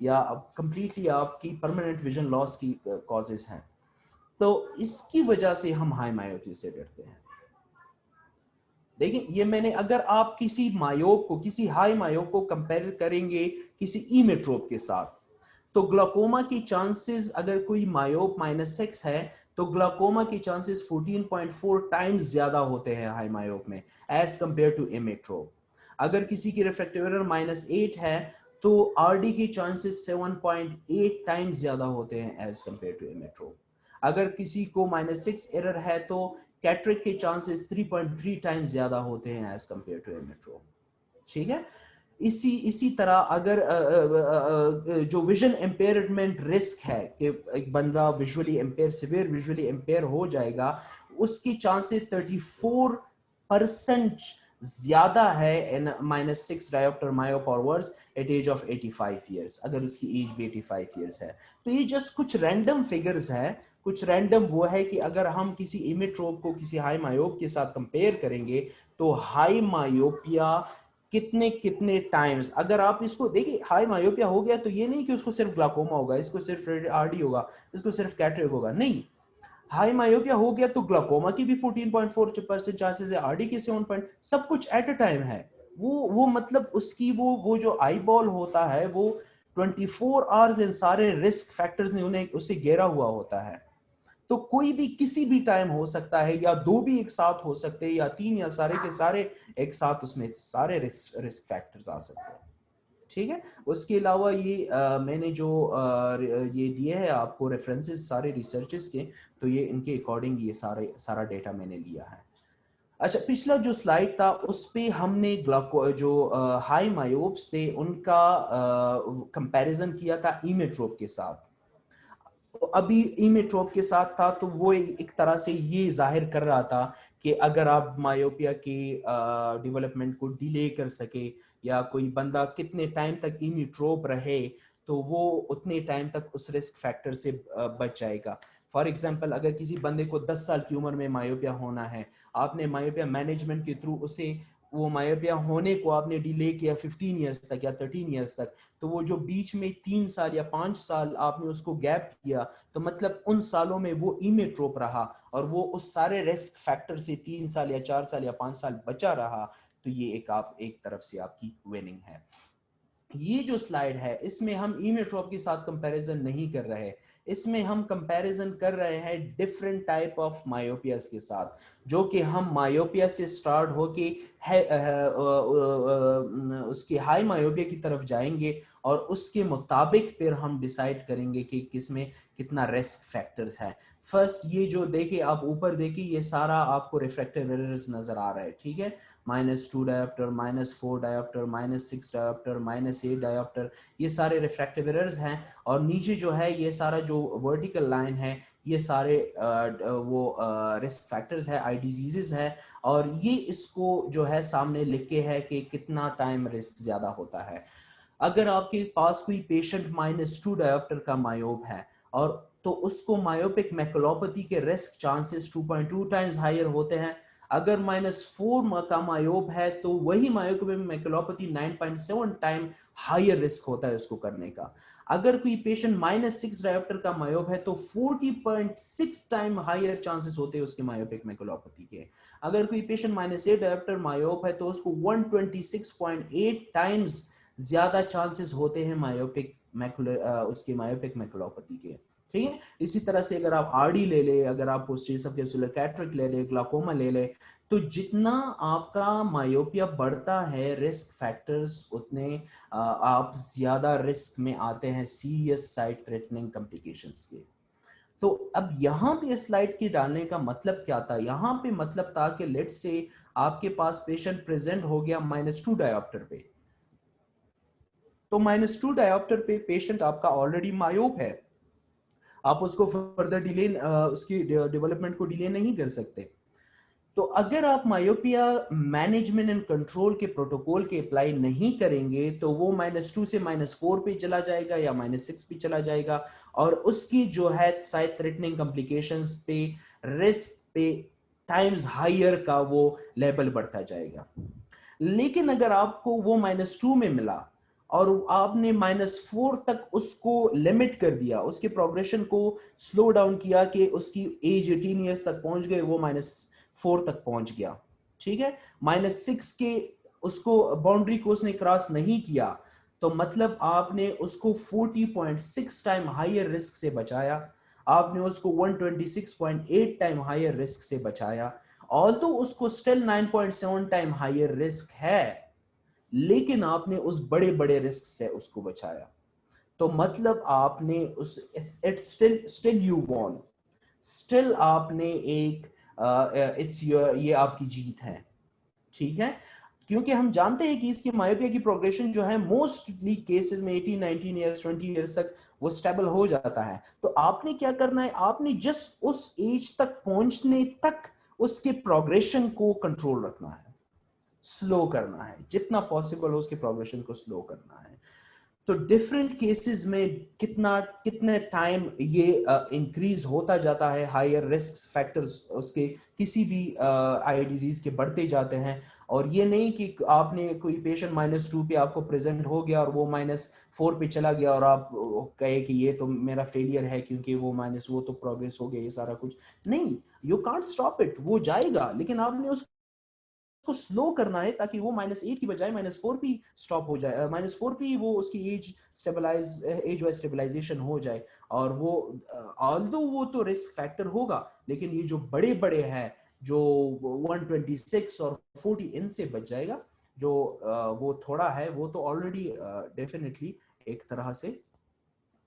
या कंप्लीटली आपकी परमानेंट विजन लॉस की कॉजेस हैं। तो इसकी वजह से हम हाई मायोपी से डरते हैं। देखिए, ये मैंने, अगर आप किसी मायोप को, किसी हाई मायोप को कंपेयर करेंगे किसी इमेट्रोप के साथ, तो ग्लाकोमा की चांसेस, अगर कोई मायोप -6 है, तो ग्लाकोमा की चांसेस 14.4 टाइम्स ज्यादा होते हैं हाई मायोप में एज कंपेयर टू इमेट्रोप। अगर किसी की रिफ्रैक्टिव एरर -8 है, तो आरडी की चांसेस 7.8 टाइम्स ज्यादा होते हैं एज कंपेयर टू इमेट्रोप। अगर किसी को -6 एरर है, तो कैटरेक्ट के चांसेस 3.3 टाइम्स ज्यादा होते हैं एज कंपेयर टू इमेट्रोप, ठीक है। इसी तरह अगर जो विजन एम्पेयरमेंट रिस्क है कि एक बंदा visually ampere, severe visually ampere हो जाएगा, उसकी चांसेस 34% ज्यादा है इन -6 डायोप्टर मायोप और worse at age of 85 years, अगर उसकी एज भी 85 ईयर्स है। तो ये जस्ट कुछ रैंडम फिगर्स है, कुछ रैंडम वो है कि अगर हम किसी इमेट्रोप को किसी हाई मायोप के साथ कंपेयर करेंगे, तो हाई मायोपिया कितने कितने टाइम्स, अगर आप इसको देखिए, हाई मायोपिया हो गया तो ये नहीं कि उसको सिर्फ ग्लाकोमा होगा, इसको सिर्फ आरडी होगा, इसको सिर्फ कैटरेक्ट होगा, नहीं। हाई मायोपिया हो गया तो ग्लाकोमा की भी 14.4% चांसेस है, आरडी के 7 पॉइंट, सब कुछ एट अ टाइम है। वो मतलब उसकी वो जो आई बॉल होता है वो 24 आवर्स इन सारे रिस्क फैक्टर्स ने उन्हें उसे घेरा हुआ होता है। तो कोई भी किसी भी टाइम हो सकता है, या दो भी एक साथ हो सकते हैं, या तीन, या सारे के सारे एक साथ उसमें सारे रिस्क फैक्टर्स आ सकते हैं। ठीक है। उसके अलावा ये मैंने जो ये दिए है आपको रेफरेंसेस सारे रिसर्चेस के, तो ये इनके अकॉर्डिंग ये सारा डेटा मैंने लिया है। अच्छा, पिछला जो स्लाइड था उस पे हमने जो हाई मायोप्स थे उनका कंपैरिजन किया था इमेट्रोप के साथ। तो अभी इमेट्रोप के साथ था तो वो एक तरह से ये जाहिर कर रहा था कि अगर आप मायोपिया के डेवलपमेंट को डिले कर सके, या कोई बंदा कितने टाइम तक इमेट्रोप रहे तो वो उतने टाइम तक उस रिस्क फैक्टर से बच जाएगा। फॉर एग्जांपल, अगर किसी बंदे को 10 साल की उम्र में मायोपिया होना है, आपने मायोपिया मैनेजमेंट के थ्रू उसे वो मायोपिया होने को आपने डिले किया 15 ईयर्स तक या 13 ईयर्स तक, तो वो जो बीच में 3 साल या 5 साल आपने उसको गैप किया, तो मतलब उन सालों में वो इमेट्रोप रहा और वो उस सारे रिस्क फैक्टर से 3 साल या 4 साल या 5 साल बचा रहा, तो ये एक तरफ से आपकी विनिंग है। ये जो स्लाइड है इसमें हम इमेट्रोप के साथ कंपैरिजन नहीं कर रहे, इसमें हम कंपैरिजन कर रहे हैं डिफरेंट टाइप ऑफ मायोपियास के साथ, जो कि हम मायोपिया से स्टार्ट होके है उसकी हाई मायोपिया की तरफ जाएंगे, और उसके मुताबिक फिर हम डिसाइड करेंगे कि किसमें कितना रिस्क फैक्टर्स है। फर्स्ट, ये जो देखिए आप ऊपर देखिए, ये सारा आपको रिफ्रैक्टिव एरर्स नजर आ रहा है, ठीक है। -2 डायोप्टर, -4 डायोप्टर, -6 डायोप्टर, -8 डायोप्टर, ये सारे रिफ्रैक्टिव एरर्स हैं। और नीचे जो है ये सारा जो वर्टिकल लाइन है, ये सारे वो रिस्क फैक्टर्स है, आई डिजीजेस है, और ये इसको जो है सामने लिख के है कि कितना टाइम रिस्क ज्यादा होता है। अगर आपके पास कोई पेशेंट -2 डायोप्टर का मायोप है, और तो उसको मायोपिक मैकुलोपैथी के रिस्क चांसेस 2.2 टाइम्स हायर होते हैं। अगर -4 का मायोप है तो वही myopic maculopathy 9.7 time hire risk होता है उसको करने का। अगर कोई पेशेंट -6 डायोप्टर का मायोप है तो 40.6 टाइम हायर चांसेस होते हैं उसके मायोपिक मैकुलोपैथी के। अगर कोई पेशेंट -8 डायोप्टर मायोप है तो उसको 126.8 टाइम्स ज्यादा चांसेस होते हैं मायोपिक उसके मायोपिक मैकुलोपैथी के। ठीक है। इसी तरह से अगर आप आरडी ले ले, अगर आप पोस्टेरियर कैप्सुलर कैटरेक्ट ले ले, ग्लाकोमा ले ले, तो जितना आपका मायोपिया बढ़ता है रिस्क फैक्टर्स उतने आप ज्यादा रिस्क में आते हैं सीरियस साइड थ्रेटनिंग कॉम्प्लिकेशंस के। तो अब यहाँ पे स्लाइड के डालने का मतलब क्या था, यहाँ पे मतलब था कि लेट से आपके पास पेशेंट प्रेजेंट हो गया -2 डायोप्टर पे, तो -2 डायोप्टर पे पेशेंट आपका ऑलरेडी मायोप है, आप उसको फर्दर डिले उसकी डेवलपमेंट को डिले नहीं कर सकते। तो अगर आप मायोपिया मैनेजमेंट एंड कंट्रोल के प्रोटोकॉल के अप्लाई नहीं करेंगे तो वो -2 से -4 पे चला जाएगा या -6 पे चला जाएगा, और उसकी जो है साइड थ्रेटनिंग कॉम्प्लिकेशंस पे रिस्क पे टाइम्स हायर का वो लेवल बढ़ता जाएगा। लेकिन अगर आपको वो -2 में मिला और आपने -4 तक उसको लिमिट कर दिया, उसके प्रोग्रेशन को स्लो डाउन किया कि उसकी एज 18 ईयर्स तक पहुंच गए, वो -4 तक पहुंच गया, ठीक है, -6 के उसको बाउंड्री को उसने क्रॉस नहीं किया, तो मतलब आपने उसको 40.6 टाइम हायर रिस्क से बचाया, आपने उसको 126.8 टाइम हायर रिस्क से बचाया। ऑल्दो उसको स्टिल 9.7 टाइम हायर रिस्क है, लेकिन आपने उस बड़े बड़े रिस्क से उसको बचाया। तो मतलब आपने उस it's still you won, still आपने एक इट्स ये आपकी जीत है, ठीक है। क्योंकि हम जानते हैं कि इसकी मायोपिया की प्रोग्रेशन जो है मोस्टली केसेस में 18 19 ईयर्स 20 ईयर्स तक वो स्टेबल हो जाता है। तो आपने क्या करना है, आपने जस्ट उस एज तक पहुंचने तक उसके प्रोग्रेशन को कंट्रोल रखना है, स्लो करना है, जितना पॉसिबल हो उसके प्रोग्रेशन को स्लो करना है। तो डिफरेंट केसेस में कितने टाइम ये इंक्रीज होता जाता है, हायर रिस्क फैक्टर्स उसके किसी भी आई डिजीज के बढ़ते जाते हैं। और ये नहीं कि आपने कोई पेशेंट -2 पे आपको प्रेजेंट हो गया और वो -4 पे चला गया और आप कहे कि ये तो मेरा फेलियर है क्योंकि वो तो प्रोग्रेस हो गया, ये सारा कुछ नहीं। यू कांट स्टॉप इट, वो जाएगा, लेकिन आपने उसको स्लो करना है ताकि वो -8 की बजाय -4 पे स्टॉप हो जाए, -4 पे वो उसकी एज वाइज स्टेबलाइजेशन हो जाए। और वो ऑल्दो वो तो रिस्क फैक्टर होगा, लेकिन ये जो बड़े बड़े हैं जो 126 और 40 इनसे बच जाएगा। जो वो थोड़ा है वो तो ऑलरेडी डेफिनेटली एक तरह से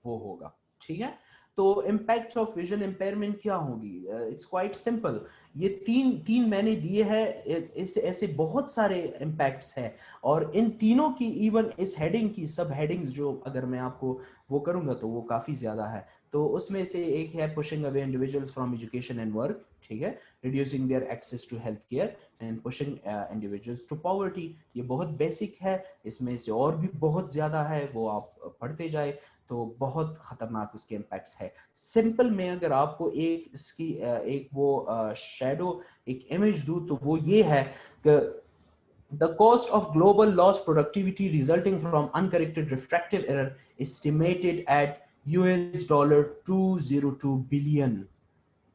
वो होगा। ठीक है, तो इम्पैक्ट ऑफ विजन इम्पेयरमेंट क्या होगी? It's quite simple. ये तीन तीन मैंने दिए हैं, इस ऐसे बहुत सारे इम्पैक्ट्स हैं। और इन तीनों की इवन इस हेडिंग की सब हेडिंग्स जो अगर मैं आपको वो करूंगा तो वो काफी ज्यादा है। तो उसमें से एक है pushing away individuals from education and work, ठीक है, reducing their access to health care and pushing individuals to poverty. ये बहुत बेसिक है, इसमें से और भी बहुत ज्यादा है, वो आप पढ़ते जाए तो बहुत खतरनाक उसके इम्पैक्ट्स है। सिंपल में अगर आपको एक इसकी एक वो शैडो एक इमेज दूं तो वो ये है कि the cost of global lost productivity resulting from uncorrected refractive error estimated at $202 billion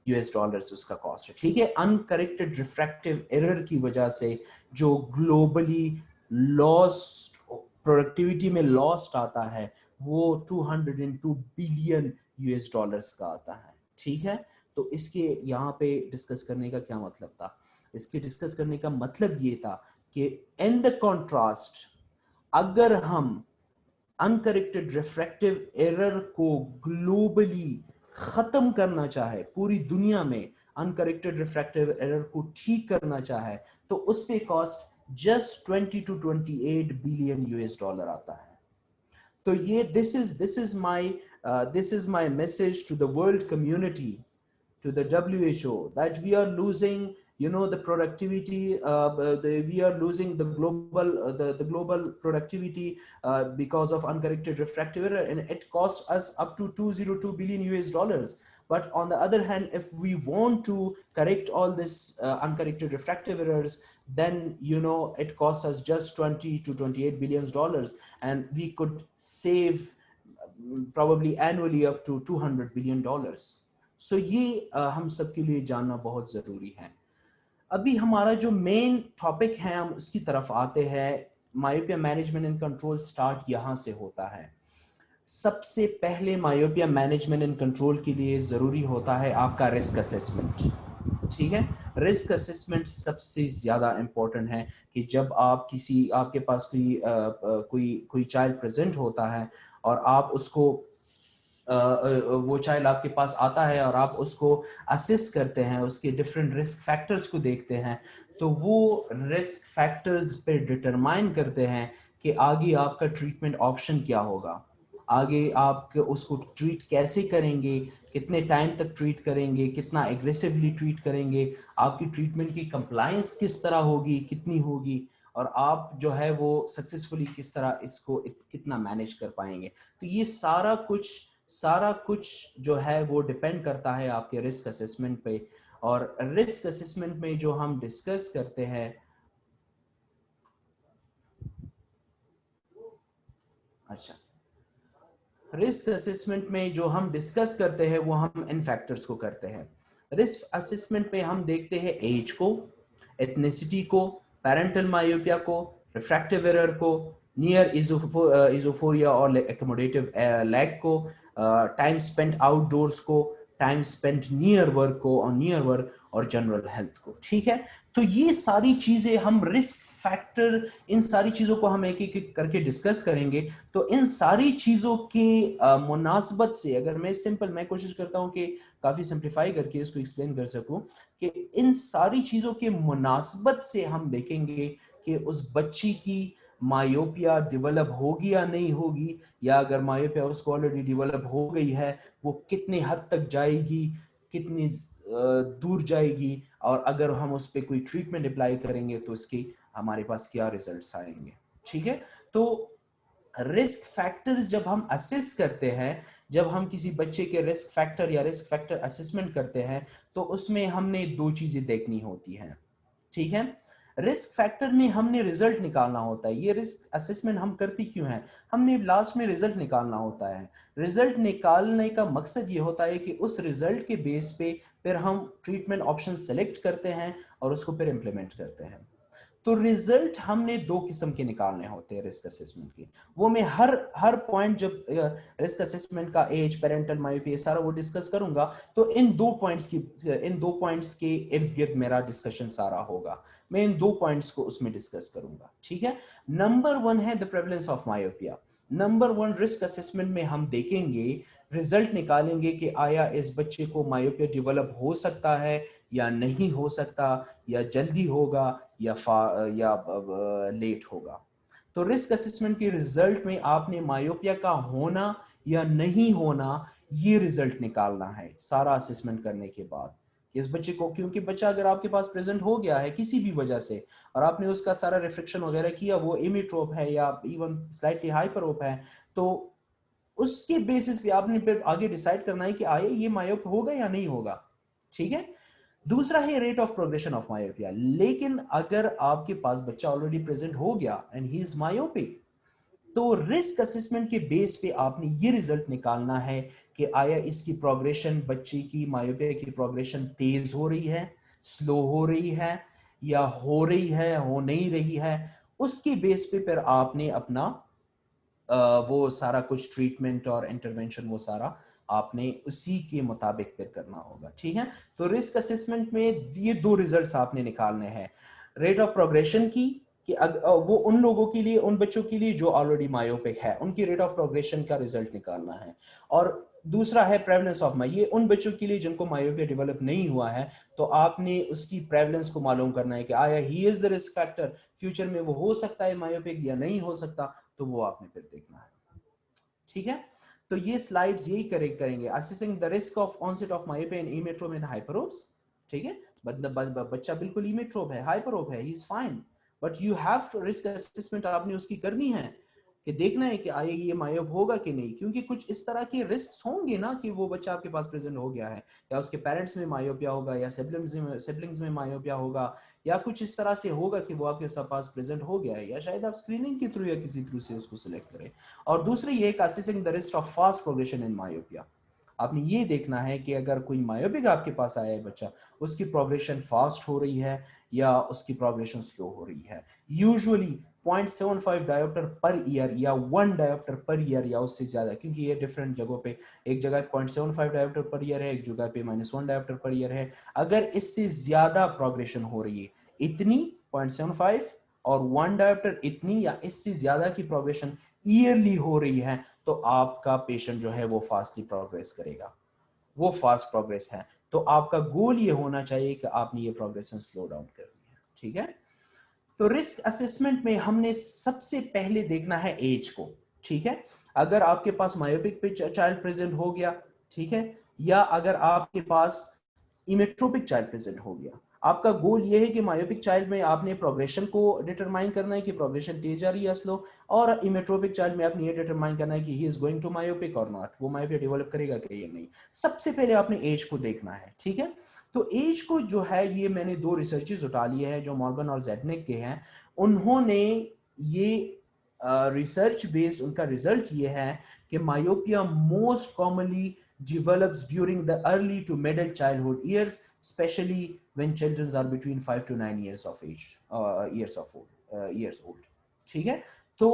US dollars उसका कॉस्ट है। ठीक है, अनकरेक्टेड रिफ्रैक्टिव एरर की वजह से जो ग्लोबली लॉस्ट प्रोडक्टिविटी में लॉस्ट आता है वो 202 बिलियन यूएस डॉलर्स का आता है। ठीक है, तो इसके यहाँ पे डिस्कस करने का क्या मतलब था? इसके डिस्कस करने का मतलब ये था कि इन द कॉन्ट्रास्ट अगर हम अनकरेक्टेड रिफ्रैक्टिव एरर को ग्लोबली खत्म करना चाहे, पूरी दुनिया में अनकरेक्टेड रिफ्रैक्टिव एरर को ठीक करना चाहे, तो उस पे cost just 20 to 28 billion US dollar आता है। तो ये this is my message to the world community, to the WHO, that we are losing, you know, the productivity. We are losing the global productivity because of uncorrected refractive error, and it costs us up to 202 billion US dollars. But on the other hand, if we want to correct all this uncorrected refractive errors, then you know it costs us just 20 to 28 billion dollars, and we could save probably annually up to 200 billion dollars. सो ये हम सबके लिए जानना बहुत जरूरी है। अभी हमारा जो मेन टॉपिक है हम उसकी तरफ आते हैं। Myopia management and control start यहाँ से होता है। सबसे पहले मायोपिया मैनेजमेंट एंड कंट्रोल के लिए जरूरी होता है आपका रिस्क असेसमेंट। ठीक है, रिस्क असेसमेंट सबसे ज्यादा इंपॉर्टेंट है कि जब आप किसी आपके पास कोई चाइल्ड प्रेजेंट होता है और आप उसको वो चाइल्ड आपके पास आता है और आप उसको असिस्ट करते हैं, उसके डिफरेंट रिस्क फैक्टर्स को देखते हैं, तो वो रिस्क फैक्टर्स पे डिटरमाइन करते हैं कि आगे आपका ट्रीटमेंट ऑप्शन क्या होगा, आगे आप उसको ट्रीट कैसे करेंगे, कितने टाइम तक ट्रीट करेंगे, कितना एग्रेसिवली ट्रीट करेंगे, आपकी ट्रीटमेंट की कंप्लायंस किस तरह होगी, कितनी होगी, और आप जो है वो सक्सेसफुली किस तरह इसको कितना मैनेज कर पाएंगे। तो ये सारा कुछ जो है वो डिपेंड करता है आपके रिस्क असेसमेंट पे। और रिस्क असेसमेंट में जो हम डिस्कस करते हैं, अच्छा, रिस्क असेसमेंट में जो हम डिस्कस करते हैं वो हम इन फैक्टर्स को करते हैं। रिस्क असेसमेंट पे हम देखते हैं एज को, एथनिसिटी को, पेरेंटल मायोपिया को, रिफ्रैक्टिव एरर को, नियर इजोफोरिया और एक्कोमोडेटिव लैग को, टाइम स्पेंट आउटडोर्स को, टाइम स्पेंट नियर वर्क को और नियर वर्क, और जनरल हेल्थ को। ठीक है, तो ये सारी चीजें हम रिस्क फैक्टर, इन सारी चीजों को हम एक एक करके डिस्कस करेंगे। तो इन सारी चीजों के मुनासबत से अगर मैं कोशिश करता हूं कि काफी सिंप्लीफाई करके इसको एक्सप्लेन कर सकूं कि इन सारी चीजों के मुनासबत से हम देखेंगे कि उस बच्ची की मायोपिया डेवलप होगी या नहीं होगी, या अगर मायोपिया उसको ऑलरेडी डेवलप हो गई है वो कितने हद तक जाएगी, कितनी दूर जाएगी, और अगर हम उस पर कोई ट्रीटमेंट अप्लाई करेंगे तो उसकी हमारे पास क्या रिजल्ट्स आएंगे। ठीक है, तो रिस्क फैक्टर्स जब हम असेस करते हैं, जब हम किसी बच्चे के रिस्क फैक्टर या रिस्क फैक्टर असेसमेंट करते हैं, तो उसमें हमने दो चीजें देखनी होती हैं, ठीक है। रिस्क फैक्टर में हमने रिजल्ट निकालना होता है। ये रिस्क असेसमेंट हम करती क्यों है, हमने लास्ट में रिजल्ट निकालना होता है। रिजल्ट निकालने का मकसद ये होता है कि उस रिजल्ट के बेस पे फिर हम ट्रीटमेंट ऑप्शन सेलेक्ट करते हैं और उसको फिर इंप्लीमेंट करते हैं। तो रिजल्ट हमने दो किस्म के निकालने होते हैं रिस्क असेसमेंट के। वो मैं हर पॉइंट जब रिस्क असेसमेंट का एज, पेरेंटल मायोपिया सारा वो डिस्कस करूंगा, तो इन दो पॉइंट्स के इर्द गिर्द मेरा डिस्कशन सारा होगा। मैं इन दो पॉइंट्स को उसमें डिस्कस करूंगा, ठीक है। नंबर वन है the prevalence of myopia. Number one risk assessment में हम देखेंगे, रिजल्ट निकालेंगे कि आया इस बच्चे को मायोपिया डेवलप हो सकता है या नहीं हो सकता, या जल्दी होगा या लेट होगा। तो रिस्क असेसमेंट के रिजल्ट में आपने मायोपिया का होना या नहीं होना ये रिजल्ट निकालना है सारा असेसमेंट करने के बाद। इस बच्चे को, क्योंकि बच्चा अगर आपके पास प्रेजेंट हो गया है किसी भी वजह से और आपने उसका सारा रिफ्लेक्शन वगैरह किया, वो इमीट्रोप है या इवन स्लाइटली हाइपरोप है, तो उसके बेसिस पे आपने फिर आगे डिसाइड करना है कि आए ये मायोप होगा या नहीं होगा, ठीक है। दूसरा है rate of progression of myopia. लेकिन अगर आपके पास बच्चा ऑलरेडी प्रेजेंट हो गया एंड ही इज मायोपिक, तो रिस्क असेसमेंट के बेस पे आपने ये रिजल्ट निकालना है कि आया इसकी प्रोग्रेशन, बच्चे की मायोपिया की प्रोग्रेशन तेज हो रही है, स्लो हो रही है, या हो रही है, हो नहीं रही है। उसके बेस पे फिर आपने अपना वो सारा कुछ ट्रीटमेंट और इंटरवेंशन वो सारा आपने उसी के मुताबिक फिर करना होगा, ठीक है। तो रिस्क असेसमेंट में ये दो रिजल्ट्स आपने निकालने हैं, रेट ऑफ प्रोग्रेशन की, कि वो उन लोगों के लिए, उन बच्चों के लिए जो ऑलरेडी मायोपिक है, उनकी रेट ऑफ प्रोग्रेशन का रिजल्ट निकालना है। और दूसरा है प्रेवलेंस ऑफ ये उन बच्चों के लिए जिनको मायोपिया डेवलप नहीं हुआ है, तो आपने उसकी प्रेवलेंस को मालूम करना है कि आया he is the risk factor, future में वो हो सकता है मायोपिक या नहीं हो सकता, तो वो आपने फिर देखना है, ठीक है। तो ये स्लाइड्स यही करेंगे, assessing the risk of onset of myopia in emmetrope and hyperopes, ठीक है। बच्चा बिल्कुल इमेट्रोप है, हाइपरोप है, he is fine, but you have to risk assessment आपने उसकी करनी है कि देखना है कि आए ये मायोप होगा कि नहीं, क्योंकि कुछ इस तरह के रिस्क होंगे ना कि वो बच्चा आपके पास प्रेजेंट हो गया है, या उसके पेरेंट्स में मायोपिया होगा, या सिबलिंग्स में मायोपिया होगा, या कुछ इस तरह से होगा कि वो आपके पास प्रेजेंट हो गया है, या शायद आप स्क्रीनिंग के थ्रू या किसी थ्रू से उसको सिलेक्ट करें। और दूसरी ये assessing the risk of fast progression in myopia. आपने ये देखना है कि अगर कोई मायोपिक आपके पास आया है बच्चा, उसकी प्रोग्रेशन फास्ट हो रही है या उसकी प्रोग्रेशन स्लो हो रही है। यूजुअली 0.75 डायोप्टर पर ईयर या 1 डायोप्टर पर ईयर या उससे ज्यादा, क्योंकि ये डिफरेंट जगहों पे, एक जगह 0.75 डायोप्टर पर ईयर है, एक जगह पे -1 डायोप्टर पर ईयर है। अगर इससे ज्यादा प्रोग्रेशन हो रही है, इतनी 0.75 और 1 डायोप्टर इतनी या इससे ज्यादा की प्रोग्रेशन ईयरली हो रही है, तो आपका पेशेंट जो है वो फास्टली प्रोग्रेस करेगा, वो फास्ट प्रोग्रेस है। तो आपका गोल ये होना चाहिए कि आपने ये प्रोग्रेशन स्लो डाउन करनी है, ठीक है। तो रिस्क असेसमेंट में हमने सबसे पहले देखना है एज को, ठीक है। अगर आपके पास मायोपिक चाइल्ड प्रेजेंट हो गया, ठीक है, या अगर आपके पास इमेट्रोपिक चाइल्ड प्रेजेंट हो गया, आपका गोल ये है कि मायोपिक चाइल्ड में आपने प्रोग्रेशन को डिटरमाइन करना है कि प्रोग्रेशन तेज आ रही है स्लो, और इमेट्रोपिक चाइल्ड में आपने ये डिटरमाइन करना है कि he is going to myopic और नॉट, वो मायोपिया डेवलप करेगा कि या नहीं। सबसे पहले आपने एज को देखना है, ठीक है। तो एज को जो है, ये मैंने दो रिसर्चेस उठा लिए हैं जो मॉर्गन और जेडनिक के हैं। उन्होंने ये रिसर्च बेस्ड उनका रिजल्ट ये है कि myopia most commonly develops during the early to middle childhood years, especially when children are between 5 to 9 years of age, years old, ठीक है। तो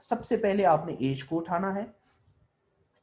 सबसे पहले आपने एज को उठाना है।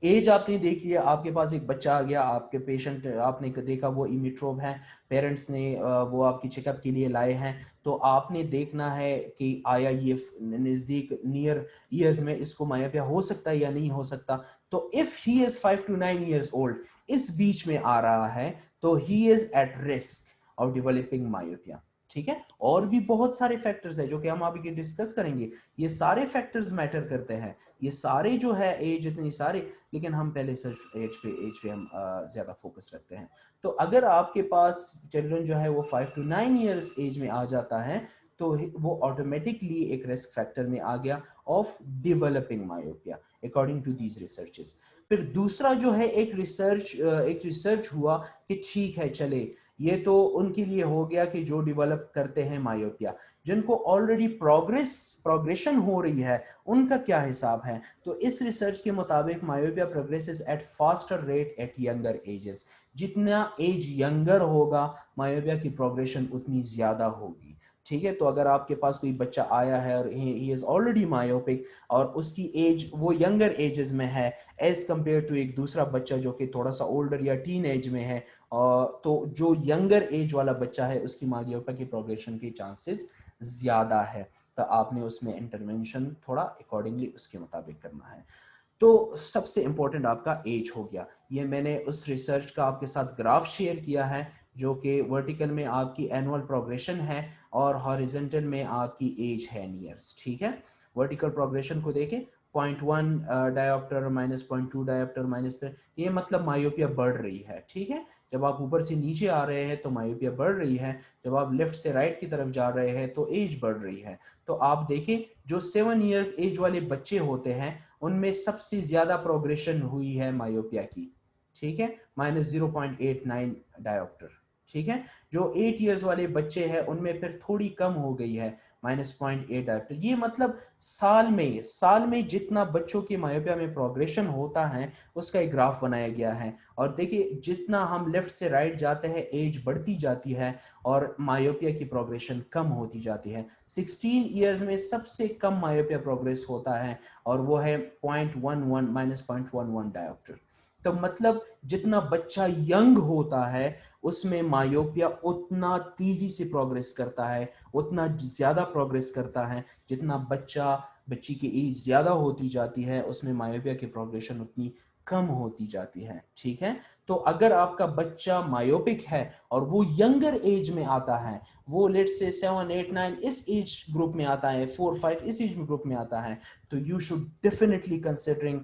एज आपने देखी है, आपके पास एक बच्चा आ गया, आपके पेशेंट आपने देखा वो इमिट्रोप है, पेरेंट्स ने वो आपकी चेकअप के लिए लाए हैं, तो आपने देखना है कि आया ये नजदीक नियर ईयर्स में इसको मायोपिया हो सकता है या नहीं हो सकता। तो if he is 5 to 9 years old, इस बीच में आ रहा है, तो he is at risk of developing myopia, ठीक है। और भी बहुत सारे फैक्टर्स है जो कि हम अभी डिस्कस करेंगे, ये सारे फैक्टर्स मैटर करते हैं, ये सारे जो है एज इतनी सारे, लेकिन हम पहले सिर्फ एज पे हम ज्यादा फोकस रखते हैं। तो अगर आपके पास चिल्ड्रन जो है वो 5 to 9 years एज में आ जाता है, तो वो ऑटोमेटिकली एक रिस्क फैक्टर में आ गया of developing myopia according to these researches. फिर दूसरा जो है एक रिसर्च हुआ कि ठीक है चले ये तो उनके लिए हो गया कि जो डेवलप करते हैं मायोपिया, जिनको ऑलरेडी प्रोग्रेशन हो रही है उनका क्या हिसाब है। तो इस रिसर्च के मुताबिक myopia progresses at faster rate at younger ages. जितना एज यंगर होगा मायोपिया की प्रोग्रेशन उतनी ज्यादा होगी। ठीक है, तो अगर आपके पास कोई बच्चा आया है और ही इज ऑलरेडी मायोपिक और उसकी एज वो यंगर एजेस में है एज कंपेयर टू एक दूसरा बच्चा जो कि थोड़ा सा ओल्डर या टीन एज में है, तो जो यंगर एज वाला बच्चा है उसकी मायोपिया की प्रोग्रेशन के चांसेस ज्यादा है। तो आपने उसमें इंटरवेंशन थोड़ा अकॉर्डिंगली उसके मुताबिक करना है। तो सबसे इंपॉर्टेंट आपका एज हो गया। ये मैंने उस रिसर्च का आपके साथ ग्राफ शेयर किया है जो कि वर्टिकल में आपकी एनुअल प्रोग्रेशन है और हॉरिजॉन्टल में आपकी एज है इन ईयर्स। ठीक है, वर्टिकल प्रोग्रेशन को देखें, 0.1 डायोप्टर माइनस 0.2 डायोप्टर माइनस, ये मतलब मायोपिया बढ़ रही है। ठीक है, जब आप ऊपर से नीचे आ रहे हैं तो मायोपिया बढ़ रही है, जब आप लेफ्ट से राइट की तरफ जा रहे हैं तो एज बढ़ रही है। तो आप देखें जो 7 इयर्स एज वाले बच्चे होते हैं उनमें सबसे ज्यादा प्रोग्रेशन हुई है मायोपिया की। ठीक है, -0.89 डायोप्टर। ठीक है, जो 8 इयर्स वाले बच्चे हैं उनमें फिर थोड़ी कम हो गई है, -0.8 डायोप्टर। ये मतलब साल में जितना बच्चों की मायोपिया में प्रोग्रेशन होता है उसका एक ग्राफ बनाया गया है। और देखिए जितना हम लेफ्ट से राइट जाते हैं एज बढ़ती जाती है और मायोपिया की प्रोग्रेशन कम होती जाती है। 16 इयर्स में सबसे कम मायोपिया प्रोग्रेस होता है और वो है 0.11 -0.11 डायोप्टर। तो मतलब जितना बच्चा यंग होता है उसमें मायोपिया उतना तेजी से प्रोग्रेस करता है, उतना ज्यादा प्रोग्रेस करता है। जितना बच्ची की एज ज्यादा होती जाती है उसमें मायोपिया की प्रोग्रेशन उतनी कम होती जाती है। ठीक है, तो अगर आपका बच्चा मायोपिक है और वो यंगर एज में आता है, वो लेट से 7 8 9 इस एज ग्रुप में आता है, 4 5 इस एज ग्रुप में आता है, तो you should definitely considering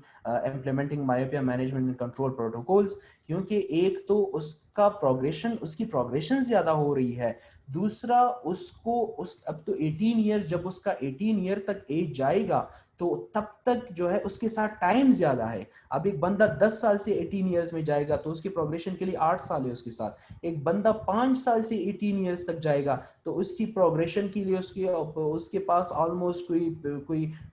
implementing myopia management and control protocols. क्योंकि एक तो उसकी प्रोग्रेशन ज्यादा हो रही है, दूसरा अब तो 18 ईयर, जब उसका 18 ईयर तक एज जाएगा तो तब तक जो है उसके साथ टाइम ज्यादा है। अब एक बंदा 10 साल से 18 ईयर्स में जाएगा तो उसकी प्रोग्रेशन के लिए 8 साल है उसके साथ। एक बंदा 5 साल से 18 ईयर्स तक जाएगा तो उसकी प्रोग्रेशन के लिए उसके पास ऑलमोस्ट कोई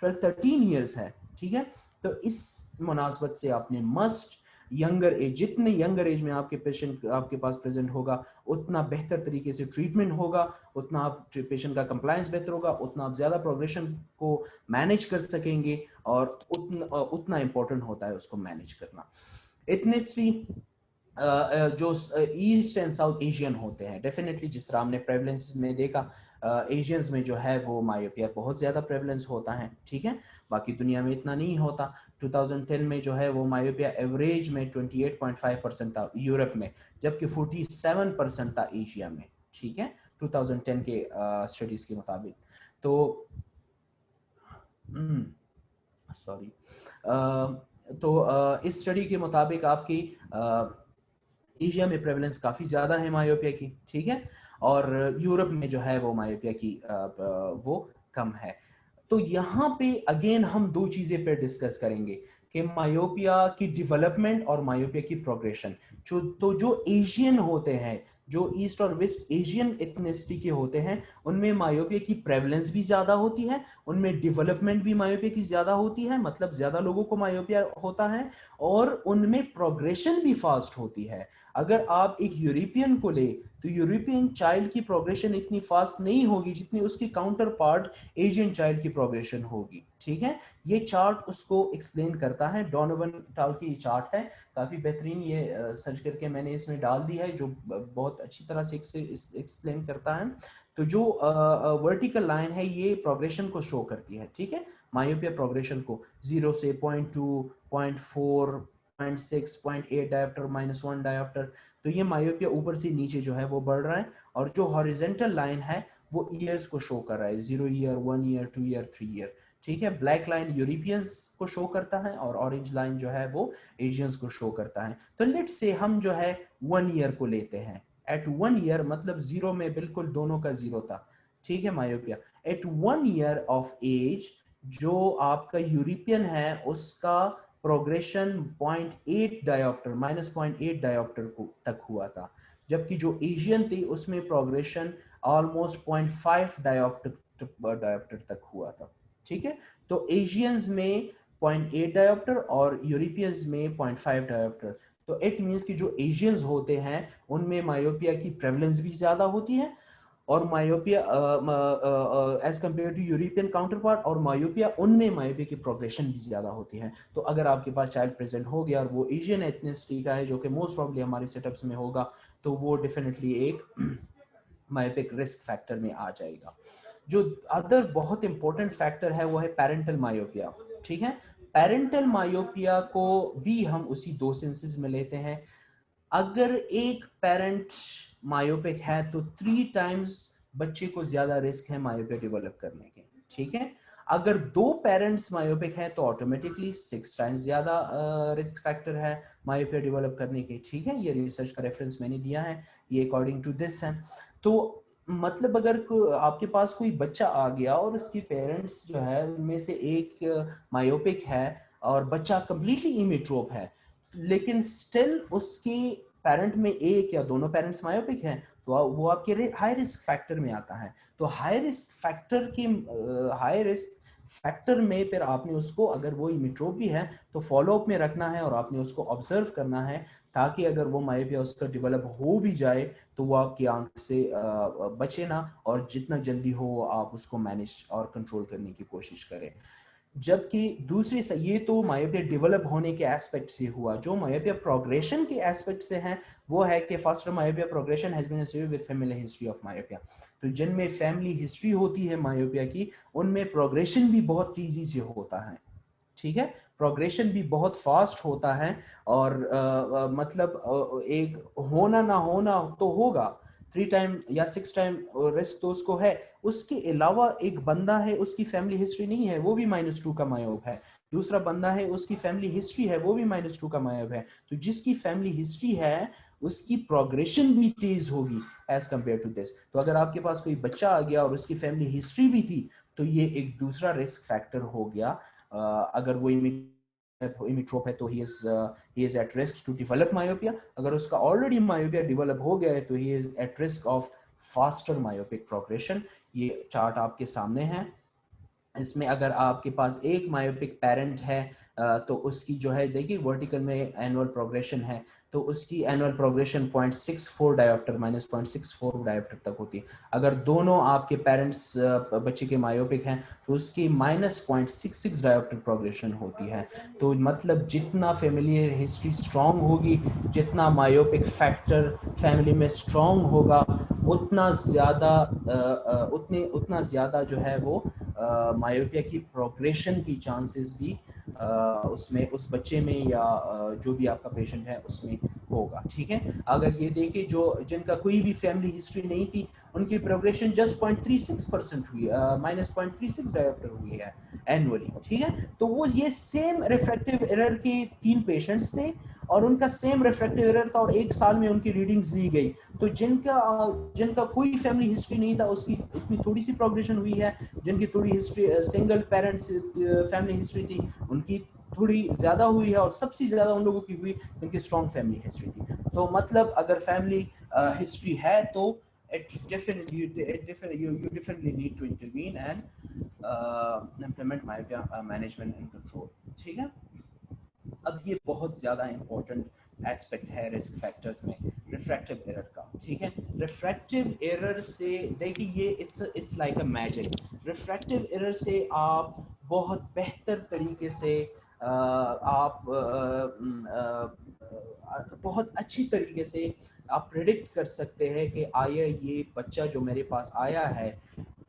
12 13 ईयर्स है। ठीक है, तो इस मुनासबत से आपने मस्ट यंगर एज, जितने यंगर एज में आपके पास प्रेजेंट होगा उतना बेहतर तरीके से ट्रीटमेंट होगा, उतना आप पेशेंट का कंप्लायंस बेहतर होगा, उतना आप ज्यादा प्रोग्रेशन को मैनेज कर सकेंगे और उतना इंपॉर्टेंट होता है उसको मैनेज करना। इथनिसिटी जो ईस्ट एंड साउथ एशियन होते हैं, डेफिनेटली जिस तरह हमने प्रेवलेंस में देखा एशियंस में जो है वो मायोपिया बहुत ज्यादा प्रेवलेंस होता है। ठीक है, बाकी दुनिया में इतना नहीं होता। 2010 में जो है वो मायोपिया एवरेज में 28.5% था यूरोप में, जबकि 47% था एशिया में। ठीक है, 2010 के स्टडीज के मुताबिक। तो सॉरी, इस स्टडी के मुताबिक आपकी एशिया में प्रेवलेंस काफी ज्यादा है मायोपिया की। ठीक है, और यूरोप में जो है वो मायोपिया की वो कम है। तो यहाँ पे अगेन हम दो चीजें पे डिस्कस करेंगे कि मायोपिया की डेवलपमेंट और मायोपिया की प्रोग्रेशन। जो एशियन होते हैं, जो ईस्ट और वेस्ट एशियन एथनिसिटी के होते हैं, उनमें मायोपिया की प्रेवलेंस भी ज्यादा होती है, उनमें डेवलपमेंट भी मायोपिया की ज्यादा होती है, मतलब ज्यादा लोगों को मायोपिया होता है, और उनमें प्रोग्रेशन भी फास्ट होती है। अगर आप एक यूरोपियन को ले तो यूरोपियन चाइल्ड की प्रोग्रेशन इतनी फास्ट नहीं होगी जितनी उसकी काउंटर पार्ट एशियन चाइल्ड की प्रोग्रेशन होगी। ठीक है, ये चार्ट उसको एक्सप्लेन करता है, डोनोवन टाल की चार्ट है, काफी बेहतरीन, ये सर्च करके मैंने इसमें डाल दी है, जो बहुत अच्छी तरह से एक्सप्लेन करता है। तो जो वर्टिकल लाइन है ये प्रोग्रेशन को शो करती है। ठीक है, मायोपिया प्रोग्रेशन को 0 से 0.2 0.4 0.6 0.8 डायोप्टर -1 डायोप्टर, तो ये मायोपिया ऊपर से नीचे जो है वो बढ़ रहा है। और जो हॉरिजेंटल लाइन है वो ईयर्स को शो कर रहा है, 0 ईयर 1 ईयर 2 ईयर 3 ईयर। ठीक है, ब्लैक लाइन यूरोपियंस को शो करता है और ऑरेंज लाइन जो है वो एशियंस को शो करता है। तो लेट्स से हम जो है 1 ईयर को लेते हैं। एट 1 ईयर मतलब 0 में बिल्कुल दोनों का 0 था। ठीक है, myopia at 1 year of age जो आपका यूरोपियन है उसका प्रोग्रेशन 0.8 डायोप्टर -0.8 डायोप्टर तक हुआ था, जबकि जो एशियन थी उसमें प्रोग्रेशन ऑलमोस्ट 0.5 डायोप्टर तक हुआ था। ठीक है, तो एशियंस में 0.8 डायोप्टर और यूरोपियंस में 0.5 डायोप्टर। तो इट मींस कि जो एशियंस होते हैं उनमें मायोपिया की प्रेवलेंस भी ज्यादा होती है, और myopia age compare to European counterpart, और मायोपिया उनमें मायोपिया की प्रोग्रेशन भी ज्यादा होती है। तो अगर आपके पास चाइल्ड प्रेजेंट हो गया और वो एशियन एथनिसिटी का है, जो कि मोस्ट प्रॉब्ली हमारे सेटअप्स में होगा, तो वो डेफिनेटली एक मायोपिक रिस्क फैक्टर में आ जाएगा। जो अदर बहुत इंपॉर्टेंट फैक्टर है वो है पेरेंटल मायोपिया। ठीक है, पेरेंटल मायोपिया को भी हम उसी दो सेंसेस में लेते हैं। अगर एक पेरेंट मायोपिक है तो 3 टाइम्स बच्चे को ज्यादा रिस्क है मायोपिया डेवलप करने के। ठीक है, अगर 2 पेरेंट्स मायोपिक है तो ऑटोमेटिकली 6 टाइम्स ज्यादा रिस्क फैक्टर है मायोपिया डेवलप करने के। ठीक है, ये रिसर्च का रेफरेंस मैंने दिया है, ये अकॉर्डिंग टू दिस है। तो मतलब अगर आपके पास कोई बच्चा आ गया और उसके पेरेंट्स जो है उनमें से एक मायोपिक है और बच्चा कंप्लीटली इमेट्रोप है, लेकिन स्टिल उसके पेरेंट में एक या दोनों पेरेंट्स मायोपिक हैं, तो वो आपके हाई रिस्क फैक्टर में आता है। तो हाई रिस्क फैक्टर में फिर आपने उसको, अगर वो इमेट्रोप भी है तो फॉलो अप में रखना है और आपने उसको ऑब्जर्व करना है, ताकि अगर वो मायोपिया उसका डेवलप हो भी जाए तो वो आपकी आंख से बचे ना, और जितना जल्दी हो आप उसको मैनेज और कंट्रोल करने की कोशिश करें। जबकि दूसरी से, ये तो मायोपिया डेवलप होने के एस्पेक्ट से हुआ। जो मायोपिया प्रोग्रेशन के एस्पेक्ट से है वो है कि first myopia progression has been associated with family history of myopia. तो जिनमें फैमिली हिस्ट्री होती है मायोपिया की, उनमें प्रोग्रेशन भी बहुत तेजी से होता है। ठीक है, प्रोग्रेशन भी बहुत फास्ट होता है, और मतलब एक होना ना होना तो होगा, 3 टाइम या 6 टाइम रिस्क तो उसको है। उसके अलावा एक बंदा है उसकी फैमिली हिस्ट्री नहीं है, वो भी -2 का मायोप है। दूसरा बंदा है उसकी फैमिली हिस्ट्री है, वो भी -2 का मायोप है। तो जिसकी फैमिली हिस्ट्री है उसकी प्रोग्रेशन भी तेज होगी एज कंपेयर टू दिस। तो अगर आपके पास कोई बच्चा आ गया और उसकी फैमिली हिस्ट्री भी थी, तो ये एक दूसरा रिस्क फैक्टर हो गया। अगर वो इमिट्रोप है तो he is at risk to develop myopia. अगर उसका ऑलरेडी मायोपिया डेवलप हो गया है तो he is at risk of faster myopic progression. ये चार्ट आपके सामने है। इसमें अगर आपके पास एक मायोपिक पेरेंट है तो उसकी जो है देखिए वर्टिकल में एनुअल प्रोग्रेशन है, तो उसकी एनुअल प्रोग्रेशन 0.64 डायोप्टर -0.64 डायोप्टर तक होती है। अगर दोनों आपके पेरेंट्स बच्चे के मायोपिक हैं तो उसकी -0.66 डायोप्टर प्रोग्रेशन होती है। तो मतलब जितना फैमिली हिस्ट्री स्ट्रांग होगी, जितना मायोपिक फैक्टर फैमिली में स्ट्रांग होगा, उतना ज़्यादा उतना ज़्यादा जो है वो मायोपिया की प्रोग्रेशन की चांसेस भी उसमें उस बच्चे में या जो भी आपका पेशेंट है उसमें होगा। ठीक है, अगर ये देखें जो जिनका कोई भी फैमिली हिस्ट्री नहीं थी, उनकी प्रोग्रेशन जस्ट 0.36% हुई, -0.36 डायोप्टर हुई है एनुअली। ठीक है, तो वो ये सेम रिफ्रैक्टिव एरर के 3 पेशेंट्स थे और उनका सेम रिफ्रैक्टिव एरर था और 1 साल में उनकी रीडिंग्स ली गई। तो जिनका कोई फैमिली हिस्ट्री नहीं था उसकी इतनी थोड़ी सी प्रोग्रेशन हुई है, जिनकी थोड़ी history single parents family history थी उनकी थोड़ी ज्यादा हुई है, और सबसे ज्यादा उन लोगों की हुई जिनकी स्ट्रॉन्ग फैमिली हिस्ट्री थी। तो मतलब अगर फैमिली हिस्ट्री है तो you definitely need to intervene and implement myopia management and control. ठीक है, अब ये बहुत ज्यादा इंपॉर्टेंट एस्पेक्ट है रिस्क फैक्टर्स में रिफ्रैक्टिव एरर का। ठीक है, रिफ्रैक्टिव एरर से देखिए ये it's like a magic. Refractive error से आप बहुत बेहतर तरीके से आप बहुत अच्छी तरीके से आप प्रिडिक्ट कर सकते हैं कि आया ये बच्चा जो मेरे पास आया है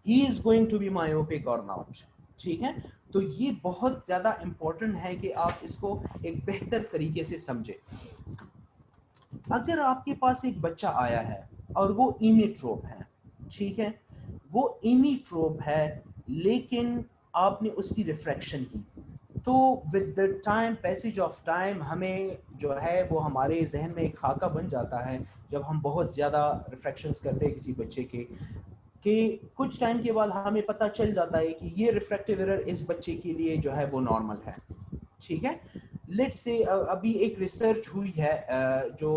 he is going to be myopic और नॉट। ठीक है, तो ये बहुत ज्यादा इंपॉर्टेंट है कि आप इसको एक बेहतर तरीके से समझें। अगर आपके पास एक बच्चा आया है और वो इमीट्रोप है, ठीक है, वो इमीट्रोप है लेकिन आपने उसकी रिफ्रैक्शन की, तो with the time passage of time हमें जो है वो हमारे जहन में एक खाका बन जाता है जब हम बहुत ज़्यादा रिफ्रैक्शंस करते हैं किसी बच्चे के कि कुछ टाइम के बाद हमें पता चल जाता है कि ये रिफ्रैक्टिव एरर इस बच्चे के लिए जो है वो नॉर्मल है, ठीक है। लेट्स से अभी एक रिसर्च हुई है जो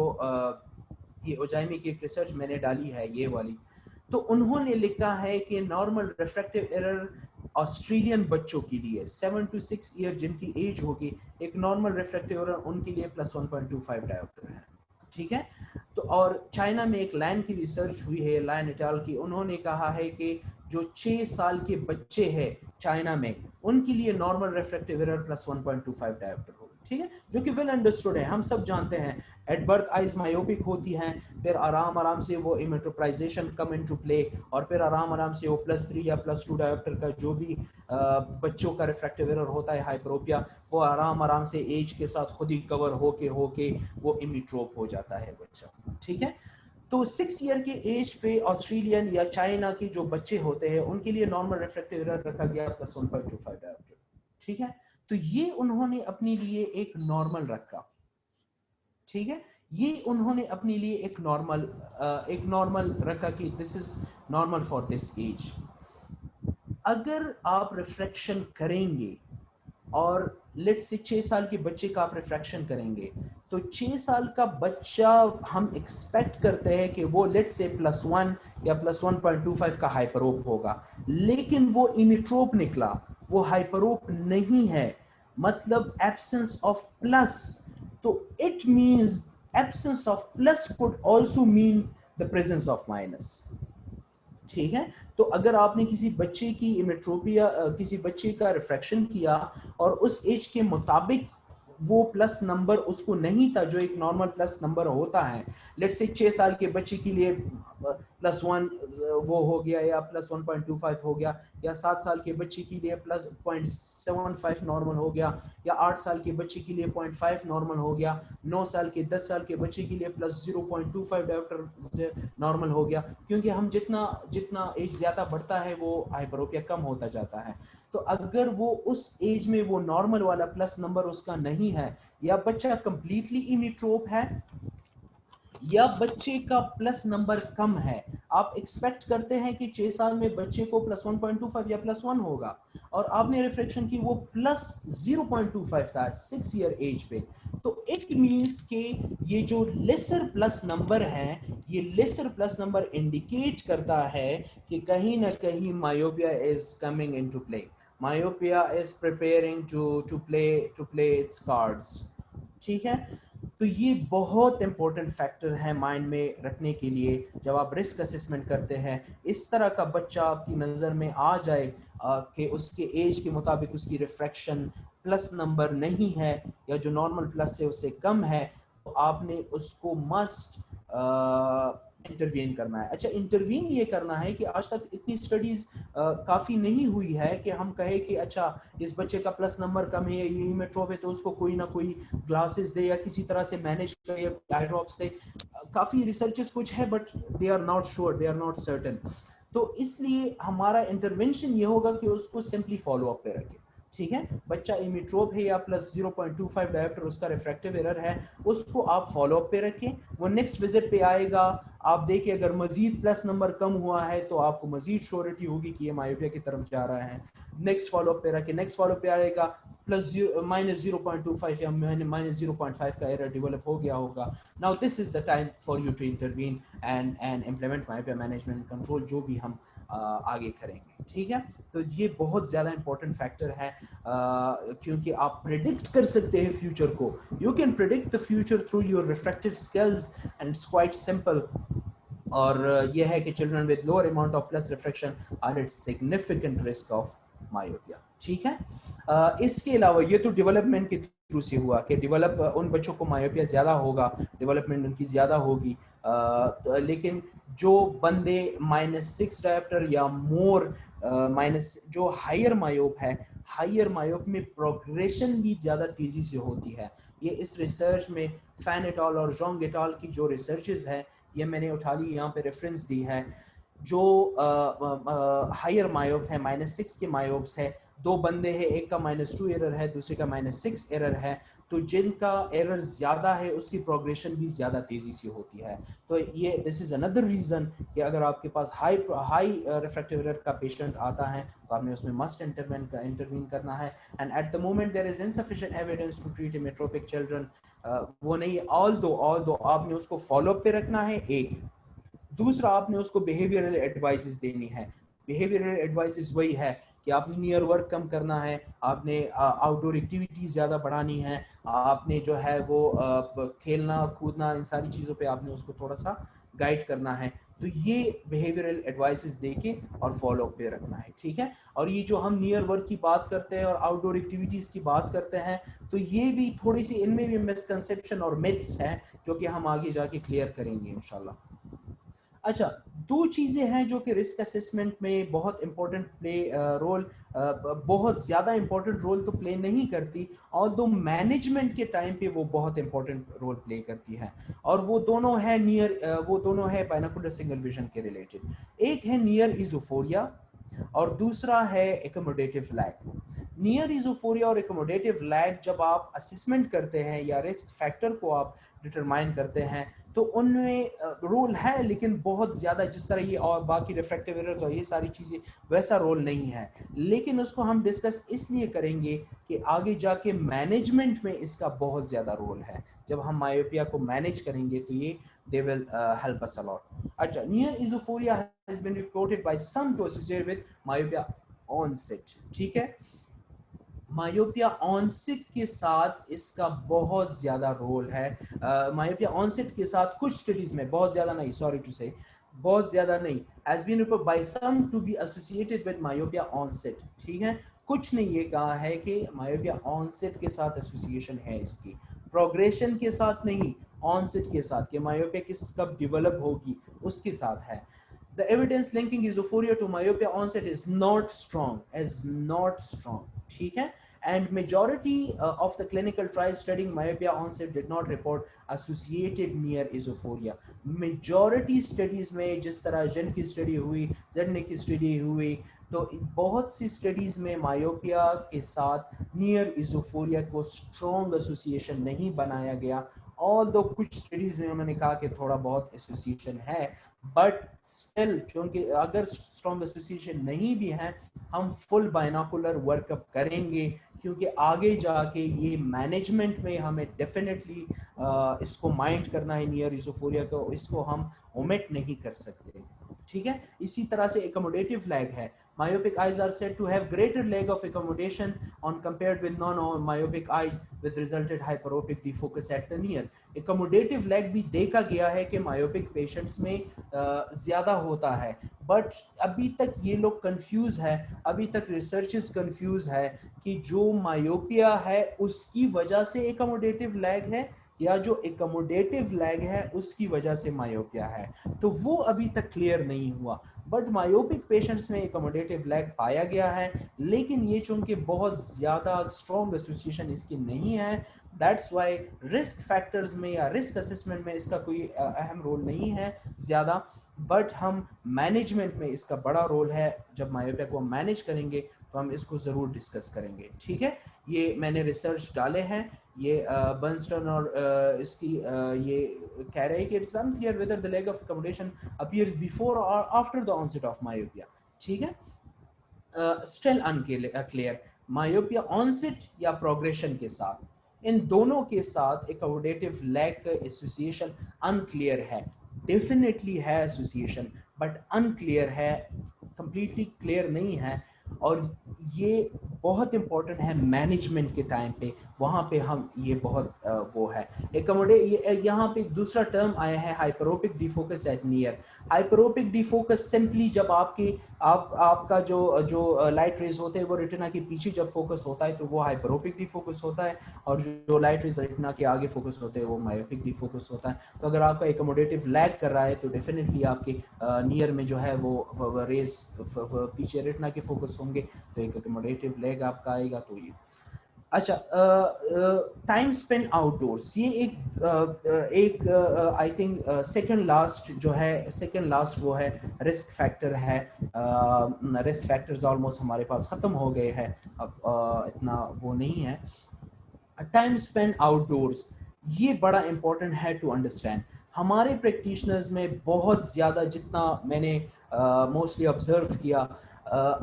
ये ओजाइमी की एक रिसर्च मैंने डाली है ये वाली, तो उन्होंने लिखा है कि नॉर्मल रिफ्रैक्टिव एरर ऑस्ट्रेलियन बच्चों के लिए 7 to 6 ईयर जिनकी एज होगी, एक नॉर्मल रिफ्रैक्टिव एरर उनके लिए +1.25 डायोप्टर है, ठीक है। तो और चाइना में एक लाइन की रिसर्च हुई है, लाइन इटाल की, उन्होंने कहा है कि जो 6 साल के बच्चे हैं चाइना में, उनके लिए नॉर्मल रिफ्रैक्टिव एरर +1.25 डायोप्टर होगा, ठीक है, जो कि वेल अंडरस्टूड है, हम सब जानते हैं। एट बर्थ आइज मायोपिक होती हैं, फिर आराम आराम से वो इमेट्रोपाइजेशन कम इनटू प्ले, और फिर आराम आराम से वो +3 या +2 डायोप्टर का जो भी बच्चों का रिफ्रैक्टिव एरर होता है हाइपरोपिया, वो आराम आराम से एज के साथ खुद ही कवर होके वो इमिट्रोप हो जाता है बच्चा, ठीक है। तो 6 ईयर के एज पे ऑस्ट्रेलियन या चाइना के जो बच्चे होते हैं उनके लिए नॉर्मल रिफ्रैक्टिव एरर रखा गया +1.25 डायोप्टर, ठीक है। तो ये उन्होंने अपने लिए एक नॉर्मल रखा, ठीक है, ये उन्होंने अपने लिए एक नॉर्मल रखा कि this is normal for this age. अगर आप रिफ्रैक्शन करेंगे और लेट्स से 6 साल के बच्चे का आप रिफ्रैक्शन करेंगे, तो 6 साल का बच्चा हम एक्सपेक्ट करते हैं कि वो लेट्स से +1 या +1.25 का हाइपरोप होगा, लेकिन वो इमिट्रोप निकला, वो हाइपरोप नहीं है, मतलब एब्सेंस ऑफ प्लस। तो it means absence of plus could also mean the presence of minus, ठीक है। तो अगर आपने किसी बच्चे की इमेट्रोपिया, किसी बच्चे का रिफ्रैक्शन किया और उस एज के मुताबिक वो प्लस नंबर उसको नहीं था जो एक नॉर्मल प्लस नंबर होता है, लेट्स से 6 साल के बच्चे के लिए +1 वो हो गया या +1.25 हो गया, या 7 साल के बच्चे के लिए +0.75 नॉर्मल हो गया, या 8 साल के बच्चे के लिए 0.5 नॉर्मल हो गया, 9 साल के 10 साल के बच्चे के लिए +0.25 डायोप्टर नॉर्मल हो गया, क्योंकि हम जितना जितना एज ज्यादा बढ़ता है वो हाइपरोपिया कम होता जाता है। तो अगर वो उस एज में वो नॉर्मल वाला प्लस नंबर उसका नहीं है, या बच्चा कंप्लीटली इमिट्रोप है, या बच्चे का प्लस नंबर कम है, आप एक्सपेक्ट करते हैं कि 6 साल में बच्चे को +1.25 या +1 होगा, और आपने रिफ्लेक्शन की वो +0.25 था 6 ईयर एज पे, तो इट मींस के ये जो लेसर प्लस नंबर है, ये लेसर प्लस नंबर इंडिकेट करता है कि कहीं ना कहीं myopia is coming into play, myopia is preparing to play its cards, ठीक है। तो ये बहुत इंपॉर्टेंट फैक्टर है माइंड में रखने के लिए जब आप रिस्क असेसमेंट करते हैं। इस तरह का बच्चा आपकी नज़र में आ जाए कि उसके एज के मुताबिक उसकी रिफ्रैक्शन प्लस नंबर नहीं है, या जो नॉर्मल प्लस है उससे कम है, तो आपने उसको मस्ट इंटरवीन करना है। अच्छा, इंटरवीन ये करना है कि आज तक इतनी स्टडीज काफ़ी नहीं हुई है कि हम कहें कि अच्छा इस बच्चे का प्लस नंबर कम है, ये इमेट्रोप है, तो उसको कोई ना कोई ग्लासेस दे या किसी तरह से मैनेज करे या आई ड्रॉप्स दे। काफ़ी रिसर्चेस कुछ है but they are not sure, they are not certain. तो इसलिए हमारा इंटरवेंशन ये होगा कि उसको सिंपली फॉलो अप पे रखें, ठीक है। बच्चा इमिट्रोप है या +0.25 डायोप्टर उसका रिफ्रैक्टिव एरर है, उसको आप फॉलो अप पे रखें, वो नेक्स्ट विजिट पे आएगा, आप देखिए अगर मजीद प्लस नंबर कम हुआ है तो आपको मजीद श्योरिटी होगी कि ये मायोपिया की तरफ जा रहा है, नेक्स्ट फॉलो अप पे रखें, नेक्स्ट फॉलो अप पे आएगा -0.25 या -0.5 का एरर डेवलप हो गया होगा, now this is the time for you to intervene and implement myopia management control जो भी हम आगे करेंगे, ठीक है। तो ये बहुत ज़्यादा इंपॉर्टेंट फैक्टर है क्योंकि आप प्रिडिक्ट कर सकते हैं फ्यूचर को, you can predict the future through your refractive skills and it's quite simple. और यह है कि children with lower amount of plus refraction are at significant risk of myopia, ठीक है। इसके अलावा ये तो डेवलपमेंट के थ्रू से हुआ कि डेवलप उन बच्चों को मायोपिया ज़्यादा होगा, डेवलपमेंट उनकी ज़्यादा होगी, लेकिन जो बंदे -6 डायोप्टर या मोर माइनस जो हायर मायोप है, हायर मायोप में प्रोग्रेशन भी ज़्यादा तेज़ी से होती है। ये इस रिसर्च में फैन एट ऑल और जोंग एट ऑल की जो रिसर्चेज है ये मैंने उठा ली, यहाँ पे रेफरेंस दी है। जो हायर मायोप है -6 के मायोप्स है, दो बंदे हैं, एक का -2 एरर है, दूसरे का -6 एरर है, तो जिनका एरर ज्यादा है उसकी प्रोग्रेशन भी ज्यादा तेजी से होती है। तो ये दिस इज अनदर रीजन कि अगर आपके पास हाई रिफ्रैक्टिव एरर का पेशेंट आता है तो आपने उसमें मस्ट इंटरवीन करना है। And at the moment there is insufficient evidence to treat emmetropic children, वो नहीं, ऑल दो आपने उसको फॉलो अप पे रखना है। एक दूसरा, आपने उसको बिहेवियरल एडवाइसेस देनी है। बिहेवियरल एडवाइसेस वही है कि आपने नियर वर्क कम करना है, आपने आउटडोर एक्टिविटीज ज़्यादा बढ़ानी है, आपने जो है वो खेलना कूदना, इन सारी चीज़ों पे आपने उसको थोड़ा सा गाइड करना है। तो ये बिहेवियरल एडवाइसेस देके और फॉलो अप पे रखना है, ठीक है। और ये जो हम नियर वर्क की बात करते हैं और आउटडोर एक्टिविटीज की बात करते हैं, तो ये भी थोड़ी सी, इनमें भी मिसकंसेप्शन और मिथ्स हैं जो कि हम आगे जाके क्लियर करेंगे इंशाल्लाह। अच्छा, दो चीजें हैं जो कि रिस्क असेसमेंट में बहुत इंपॉर्टेंट रोल, बहुत ज्यादा इंपॉर्टेंट रोल तो प्ले नहीं करती, और दो मैनेजमेंट के टाइम पे वो बहुत इंपॉर्टेंट रोल प्ले करती है। और वो दोनों है बाइनोकुलर सिंगल विजन के रिलेटेड। एक है नियर इजोफोरिया और दूसरा है एकोमोडेटिव लैग। नियर इजोफोरिया और एकोमोडेटिव लैग जब आप असेसमेंट करते हैं या रिस्क फैक्टर को आप डिटरमाइन करते हैं, तो उनमें रोल है, लेकिन बहुत ज़्यादा, जिस तरह ये और बाकी रिफ्रैक्टिव एरर्स और ये सारी चीज़ें, वैसा रोल नहीं है। लेकिन उसको हम डिस्कस इसलिए करेंगे कि आगे जाके मैनेजमेंट में इसका बहुत ज़्यादा रोल है। जब हम मायोपिया को मैनेज करेंगे तो ये they will help us a lot. अच्छा, near esophoria has been reported by some to associated with myopia onset, ठीक है। मायोपिया ऑनसेट के साथ इसका बहुत ज्यादा रोल है। मायोपिया ऑनसेट के साथ कुछ स्टडीज में, बहुत ज्यादा नहीं, सॉरी टू से, बहुत ज्यादा नहीं, has been reported by some to be associated with myopia onset, ठीक है। कुछ ने ये कहा है कि मायोपिया ऑनसेट के साथ एसोसिएशन है इसकी, प्रोग्रेशन के साथ नहीं, ऑनसेट के साथ, कि मायोपिया किस कब डेवलप होगी उसके साथ है। The evidence linking esophoria to myopia onset is not strong, ठीक है। And majority of the clinical trials studying myopia onset did not report associated near esophoria. Majority studies में, जिस तरह जेन की स्टडी हुई, जेडने की स्टडी हुई, तो बहुत सी स्टडीज में मायोपिया के साथ नियर इजोफोरिया को स्ट्रॉन्ग एसोसिएशन नहीं बनाया गया। और दो कुछ स्टडीज में उन्होंने कहा कि थोड़ा बहुत एसोसिएशन है, बट स्टिल, क्योंकि अगर स्ट्रॉन्ग एसोसिएशन नहीं भी है, हम फुल बाइनोकुलर वर्कअप करेंगे, क्योंकि आगे जाके ये मैनेजमेंट में हमें डेफिनेटली इसको माइंड करना है नियर इजोफोरिया को, इसको हम ओमिट नहीं कर सकते, ठीक है। इसी तरह से एकोमोडेटिव लैग है। Myopic eyes are said to have greater lag of accommodation on compared with non-myopic eyes, with resulted hyperopic defocus at the near. Accommodative lag भी देखा गया है कि myopic patients में ज्यादा होता है, बट अभी तक ये लोग कंफ्यूज है, अभी तक रिसर्चेस कंफ्यूज है कि जो मायोपिया है उसकी वजह से एकोमोडेटिव लैग है, या जो एकोमोडेटिव लैग है उसकी वजह से मायोपिया है, तो वो अभी तक क्लियर नहीं हुआ। बट मायोपिक पेशेंट्स में एकोमोडेटिव लैग पाया गया है, लेकिन ये चूंकि बहुत ज्यादा स्ट्रॉन्ग एसोसिएशन इसकी नहीं है, दैट्स वाई रिस्क फैक्टर्स में या रिस्क असेसमेंट में इसका कोई अहम रोल नहीं है ज्यादा। बट हम मैनेजमेंट में इसका बड़ा रोल है, जब मायोपिया को मैनेज करेंगे तो हम इसको जरूर डिस्कस करेंगे, ठीक है। ये मैंने रिसर्च डाले हैं, ये बर्नस्टन और इसकी ये कह रहे हैं कि it's unclear whether the lag of accommodation appears before और after the onset of myopia, ठीक है। स्टिल अनक्लियर, मायोपिया ऑनसेट या प्रोग्रेशन के साथ, इन दोनों के साथ एकोमोडेटिव लैग का एसोसिएशन अनक्लियर है। डेफिनेटली है एसोसिएशन, बट अनक्लियर है, कंप्लीटली क्लियर नहीं है। और ये बहुत इंपॉर्टेंट है मैनेजमेंट के टाइम पे, वहाँ पे हम ये बहुत वो है यहाँ पे दूसरा टर्म आया है hyperopic defocus at near. Hyperopic defocus simply जब आपका जो लाइट रेज होते हैं वो रेटिना के पीछे जब फोकस होता है तो वो हाइपरोपिक डिफोकस होता है, और जो लाइट रेज रेटिना के आगे फोकस होते हैं वो मायोपिक डिफोकस होता है। तो अगर आपका एकोमोडेटिव लैग कर रहा है तो डेफिनेटली आपके नियर में जो है वो रेस पीछे रेटिना के फोकस होंगे, तो एक एकोमोडेटिव लैग आपका आएगा। तो ये अच्छा, टाइम स्पेंड आउटडोर्स, ये एक आई थिंक सेकंड लास्ट जो है, सेकंड लास्ट वो है रिस्क फैक्टर है। रिस्क फैक्टर्स ऑलमोस्ट हमारे पास ख़त्म हो गए हैं, अब इतना वो नहीं है। टाइम स्पेंड आउटडोर्स, ये बड़ा इंपॉर्टेंट है टू अंडरस्टैंड। हमारे प्रैक्टिशनर्स में बहुत ज़्यादा, जितना मैंने मोस्टली ऑब्जर्व किया,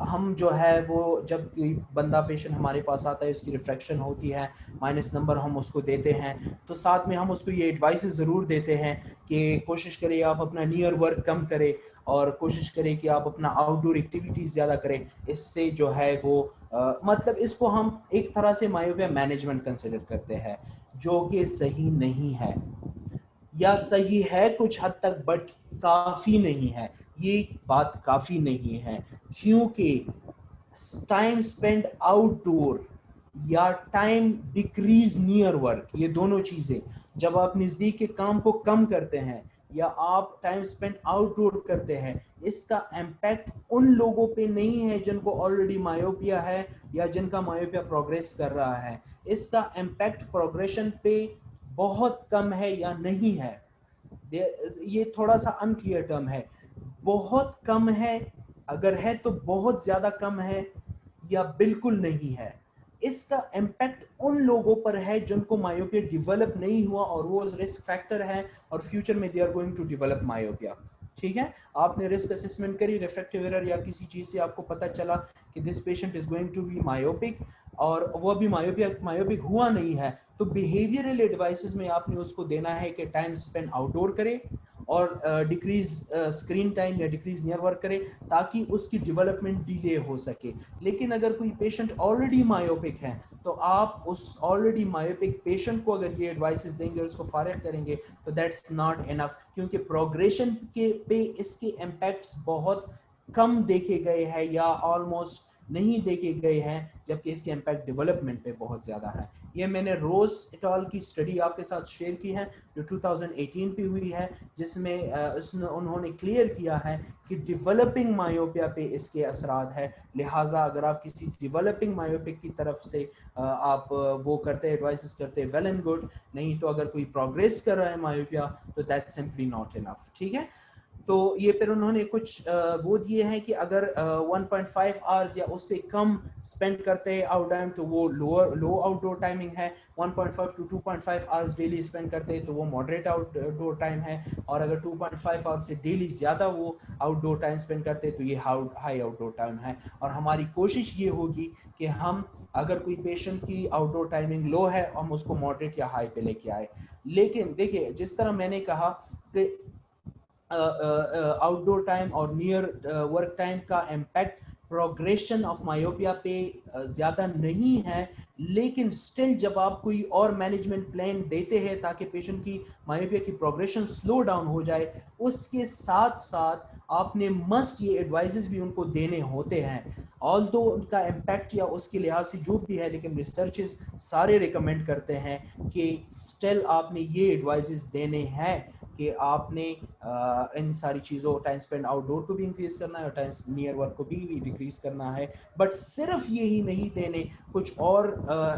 हम जो है वो जब कोई बंदा पेशेंट हमारे पास आता है, उसकी रिफ्लेक्शन होती है, माइनस नंबर हम उसको देते हैं, तो साथ में हम उसको ये एडवाइस ज़रूर देते हैं कि कोशिश करें आप अपना नियर वर्क कम करें और कोशिश करें कि आप अपना आउटडोर एक्टिविटीज़ ज़्यादा करें। इससे जो है वो मतलब इसको हम एक तरह से मायोपिया मैनेजमेंट कंसिडर करते हैं, जो कि सही नहीं है, या सही है कुछ हद तक बट काफ़ी नहीं है। ये बात काफ़ी नहीं है, क्योंकि टाइम स्पेंड आउटडोर या टाइम डिक्रीज नियर वर्क, ये दोनों चीज़ें, जब आप नज़दीक के काम को कम करते हैं या आप टाइम स्पेंड आउटडोर करते हैं, इसका इम्पैक्ट उन लोगों पे नहीं है जिनको ऑलरेडी मायोपिया है या जिनका मायोपिया प्रोग्रेस कर रहा है। इसका इम्पैक्ट प्रोग्रेशन पे बहुत कम है या नहीं है। ये थोड़ा सा अनक्लियर टर्म है। बहुत कम है, अगर है तो बहुत ज्यादा कम है, या बिल्कुल नहीं है। इसका इम्पैक्ट उन लोगों पर है जिनको मायोपिया डेवलप नहीं हुआ और वो रिस्क फैक्टर है और फ्यूचर में they are going to develop myopia. ठीक है, आपने रिस्क असेसमेंट करी, रिफ्रैक्टिव एरर या किसी चीज से आपको पता चला कि this patient is going to be myopic, और वो भी मायोपिक हुआ नहीं है, तो बिहेवियरल एडवाइसेस में आपने उसको देना है कि टाइम स्पेंड आउटडोर करे और डिक्रीज स्क्रीन टाइम या डिक्रीज नियर वर्क करे, ताकि उसकी डेवलपमेंट डिले हो सके। लेकिन अगर कोई पेशेंट ऑलरेडी मायोपिक है, तो आप उस ऑलरेडी मायोपिक पेशेंट को अगर ये एडवाइसेस देंगे और उसको फारिग करेंगे, तो दैट्स नॉट इनफ, क्योंकि प्रोग्रेशन के पे इसके इम्पैक्ट्स बहुत कम देखे गए हैं या ऑलमोस्ट नहीं देखे गए हैं, जबकि इसके इम्पैक्ट डेवलपमेंट पे बहुत ज़्यादा है। ये मैंने रोज इटाल की स्टडी आपके साथ शेयर की है जो 2018 पे हुई है, जिसमें उन्होंने क्लियर किया है कि डेवलपिंग मायोपिया पे इसके असरात है। लिहाजा अगर आप किसी डेवलपिंग मायोपिक की तरफ से आप वो करते एडवाइसेस करते, वेल एंड गुड, नहीं तो अगर कोई प्रोग्रेस कर रहा है मायोपिया, तो दैट्स सिंपली नॉट इनफ। ठीक है, तो ये फिर उन्होंने कुछ वो दिए हैं कि अगर 1.5 आवर्स या उससे कम स्पेंड करते हैं आउटडोर, तो वो लो आउटडोर टाइमिंग है। 1.5 टू 2.5 आवर्स डेली स्पेंड करते हैं तो वो मॉडरेट आउटडोर टाइम है, और अगर 2.5 आवर्स से डेली ज़्यादा वो आउटडोर टाइम स्पेंड करते हैं तो ये हाई आउटडोर टाइम है। और हमारी कोशिश ये होगी कि हम अगर कोई पेशेंट की आउटडोर टाइमिंग लो है, हम उसको मॉडरेट या हाई पे लेके आए। लेकिन देखिए, जिस तरह मैंने कहा कि आउटडोर टाइम और नियर वर्क टाइम का इम्पैक्ट प्रोग्रेशन ऑफ मायोपिया पे ज़्यादा नहीं है, लेकिन स्टिल जब आप कोई और मैनेजमेंट प्लान देते हैं ताकि पेशेंट की मायोपिया की प्रोग्रेशन स्लो डाउन हो जाए, उसके साथ साथ आपने मस्ट ये एडवाइजेस भी उनको देने होते हैं। ऑल्दो उनका इम्पैक्ट या उसके लिहाज से जो भी है, लेकिन रिसर्चेस सारे रिकमेंड करते हैं कि स्टिल आपने ये एडवाइजेस देने हैं कि आपने इन सारी चीज़ों, टाइम स्पेंड आउटडोर को भी इंक्रीज करना है और टाइम नियर वर्क को भी डिक्रीज करना है। बट सिर्फ यही नहीं देने, कुछ और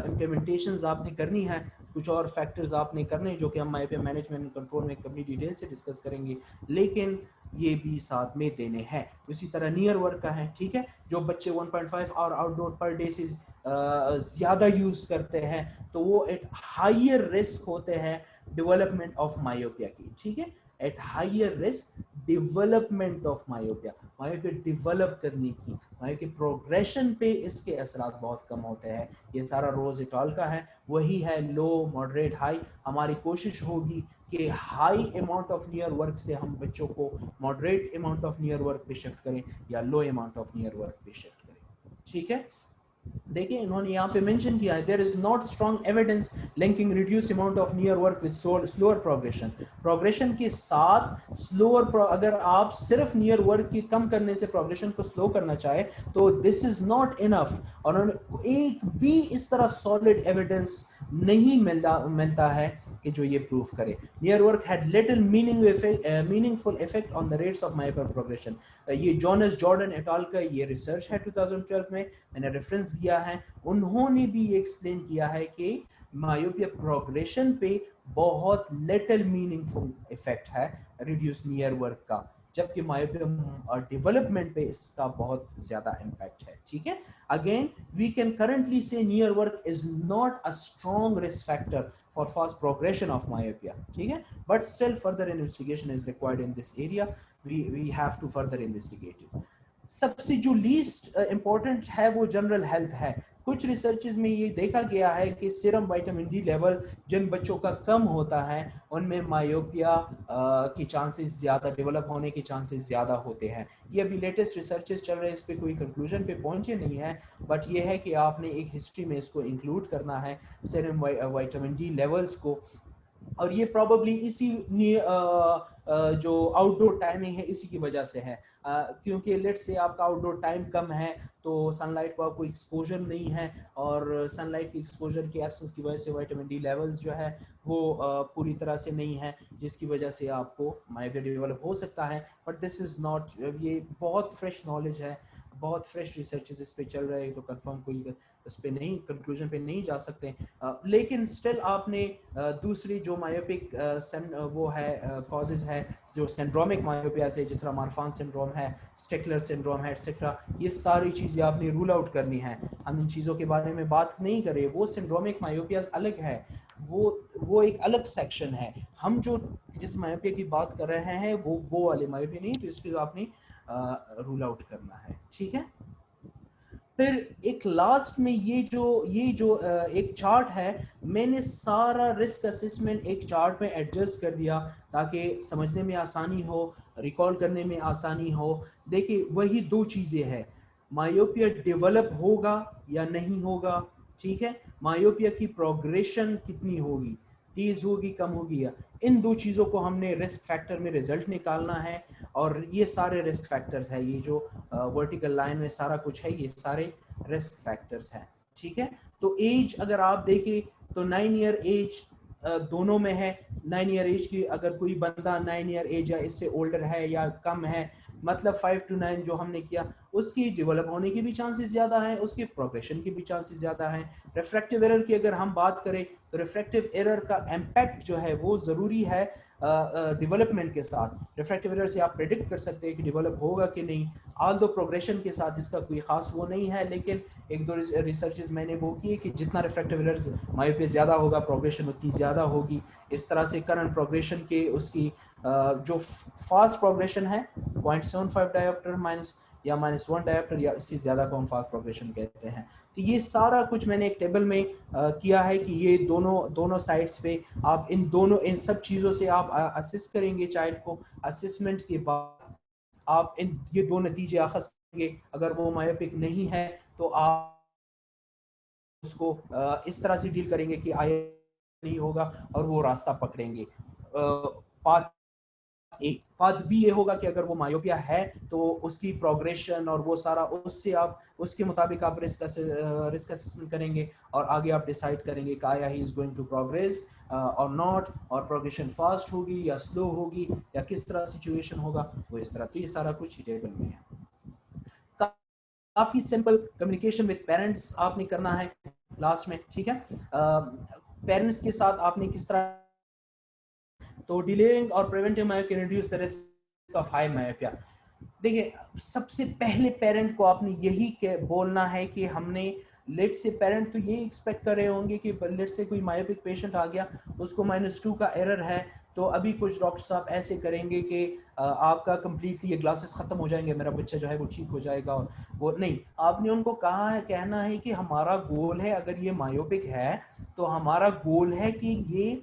इम्प्लीमेंटेशंस आपने करनी है, कुछ और फैक्टर्स आपने करने जो कि हम मायोपिया मैनेजमेंट कंट्रोल में कभी डिटेल से डिस्कस करेंगे, लेकिन ये भी साथ में देने हैं। उसी तरह नियर वर्क का है, ठीक है, जो बच्चे 1.5 आवर आउटडोर पर डे से ज़्यादा यूज़ करते हैं, तो वो एट हाइयर रिस्क होते हैं डेवलपमेंट ऑफ मायोपिया की। ठीक है, at higher risk development of myopia, myopia develop करने की, मायोपिया प्रोग्रेशन पे इसके असरात बहुत कम होते हैं। ये सारा रोज इटाल का है, वही है लो मॉडरेट हाई। हमारी कोशिश होगी कि high amount of near work से हम बच्चों को moderate amount of near work पे शिफ्ट करें या लो अमाउंट ऑफ नियर वर्क पे शिफ्ट करें। ठीक है, देखिए इन्होंने यहाँ पे मेंशन किया है, there is not strong evidence linking reduce amount of near work with slower progression. Progression के साथ स्लोअर, अगर आप सिर्फ नियर वर्क की कम करने से प्रोग्रेशन को स्लो करना चाहे तो दिस इज नॉट इनफ। और एक भी इस तरह सॉलिड एविडेंस नहीं मिलता है कि जो ये प्रूव करे। Near work had little meaningful effect on the rates of myopia progression. ये जॉनस जॉर्डन एट अल का ये रिसर्च है 2012 में, मैंने रेफरेंस दिया है। उन्होंने भी ये एक्सप्लेन किया है कि मायोपिया प्रोग्रेशन पे बहुत लिटिल मीनिंगफुल इफेक्ट है रिड्यूस नियर वर्क का, जबकि मायोपिया डेवलपमेंट पे इसका बहुत ज्यादा इम्पैक्ट है। ठीक है, अगेन वी कैन करंटली से near work is not a strong risk factor for fast progression of myopia, ठीक है, but still further investigation is required in this area. We have to further investigate it. सबसे जो least important है वो general health है। कुछ researches में ये देखा गया है कि सीरम विटामिन डी लेवल जिन बच्चों का कम होता है उनमें मायोपिया की चांसेस ज़्यादा, डेवलप होने के चांसेस ज़्यादा होते हैं। ये अभी लेटेस्ट रिसर्चेस चल रहे हैं, इस पर कोई कंक्लूजन पे पहुंचे नहीं है, बट ये है कि आपने एक हिस्ट्री में इसको इंक्लूड करना है सीरम विटामिन डी लेवल्स को। और ये प्रॉबली इसी जो आउटडोर टाइमिंग है इसी की वजह से है, क्योंकि लेट से आपका आउटडोर टाइम कम है तो सनलाइट का कोई एक्सपोजर नहीं है, और सनलाइट की एक्सपोजर की एब्सेंस की वजह से विटामिन डी लेवल्स जो है वो पूरी तरह से नहीं है, जिसकी वजह से आपको मायोपिया डेवलप हो सकता है। बट दिस इज़ नॉट, ये बहुत फ्रेश नॉलेज है, बहुत फ्रेश रिसर्चेस इस पे चल रहे हैं, तो कंफर्म कोई उस पे नहीं, कंक्लूजन पे नहीं जा सकते। लेकिन स्टिल आपने दूसरी जो मायोपिक वो है कॉजेज है जो सिंड्रोमिक मायोपिया से, जिस तरह मार्फान सिंड्रोम है, स्टेकलर सिंड्रोम है एक्सेट्रा, ये सारी चीज़ें आपने रूल आउट करनी है। हम इन चीज़ों के बारे में बात नहीं करें, वो सिंड्रोमिक मायोपियाज अलग है, वो एक अलग सेक्शन है। हम जो जिस मायोपिया की बात कर रहे हैं वो वाले मायोपिया नहीं, तो इसको आपने रूल आउट करना है। ठीक है, फिर एक लास्ट में ये जो एक चार्ट है, मैंने सारा रिस्क असेसमेंट एक चार्ट में एडजस्ट कर दिया ताकि समझने में आसानी हो, रिकॉल करने में आसानी हो। देखिए वही दो चीज़ें हैं, मायोपिया डेवलप होगा या नहीं होगा, ठीक है, मायोपिया की प्रोग्रेशन कितनी होगी, तेज होगी कम होगी, या इन दो चीज़ों को हमने रिस्क फैक्टर में रिजल्ट निकालना है। और ये सारे रिस्क फैक्टर्स है, ये जो वर्टिकल लाइन में सारा कुछ है, ये सारे रिस्क फैक्टर्स हैं। ठीक है, तो एज अगर आप देखें तो 9 ईयर एज दोनों में है। 9 ईयर एज की अगर कोई बंदा 9 ईयर एज या इससे ओल्डर है या कम है, मतलब 5 to 9 जो हमने किया, उसकी डेवलप होने की भी चांसेस ज़्यादा हैं, उसकी प्रोग्रेशन की भी चांसेस ज़्यादा हैं। रिफ्रैक्टिव एरर की अगर हम बात करें तो रिफ्रैक्टिव एरर का इम्पैक्ट जो है वो ज़रूरी है डेवलपमेंट के साथ। रिफ्रैक्टिव एरर से आप प्रेडिक्ट कर सकते हैं कि डेवलप होगा कि नहीं, आल्दो प्रोग्रेशन के साथ इसका कोई खास वो नहीं है, लेकिन एक दो रिसर्चेस मैंने वो किए कि जितना रिफ्रैक्टिव एरर मायोपिया ज़्यादा होगा, प्रोग्रेशन उतनी ज़्यादा होगी। इस तरह से करंट प्रोग्रेशन के उसकी जो फास्ट प्रोग्रेशन है 0.75 डायोप्टर माइनस या -1 डायोप्टर या इससे ज़्यादा को हम फास्ट प्रोग्रेशन कहते हैं। तो ये सारा कुछ मैंने एक टेबल में किया है कि ये दोनों साइड्स पे आप इन सब चीज़ों से आप असिस करेंगे चाइल्ड को। असिसमेंट के बाद आप ये दो नतीजे अखज़ करेंगे। अगर वो मायोपिक नहीं है तो आप उसको इस तरह से डील करेंगे कि आए नहीं होगा और वो रास्ता पकड़ेंगे। पाथ पाथ बी ये होगा कि अगर वो मायोपिया है तो उसकी प्रोग्रेशन और वो सारा उससे आप उसके मुताबिक आप रिस्क असेसमेंट करेंगे और आगे आप डिसाइड करेंगे कि आया he is going to progress और नॉट, और प्रोग्रेशन फास्ट होगी या स्लो होगी या किस तरह सिचुएशन होगा वो इस तरह। तो ये सारा कुछ टेबल में है। काफी सिंपल कम्युनिकेशन विद पेरेंट्स आपने करना है लास्ट में। ठीक है, पेरेंट्स के साथ आपने किस तरह, तो डिलेइंग और preventive myopia can reduce the risk of high myopia. देखिए सबसे पहले पेरेंट को आपने यही बोलना है कि हमने लेट से पेरेंट तो ये एक्सपेक्ट कर रहे होंगे कि लेट से कोई मायोपिक पेशेंट आ गया, उसको -2 का एरर है, तो अभी कुछ डॉक्टर साहब ऐसे करेंगे कि आपका कंप्लीटली ये ग्लासेस खत्म हो जाएंगे, मेरा बच्चा जो है वो ठीक हो जाएगा। और वो नहीं, आपने उनको कहा है, कहना है कि हमारा गोल है, अगर ये मायोपिक है तो हमारा गोल है कि ये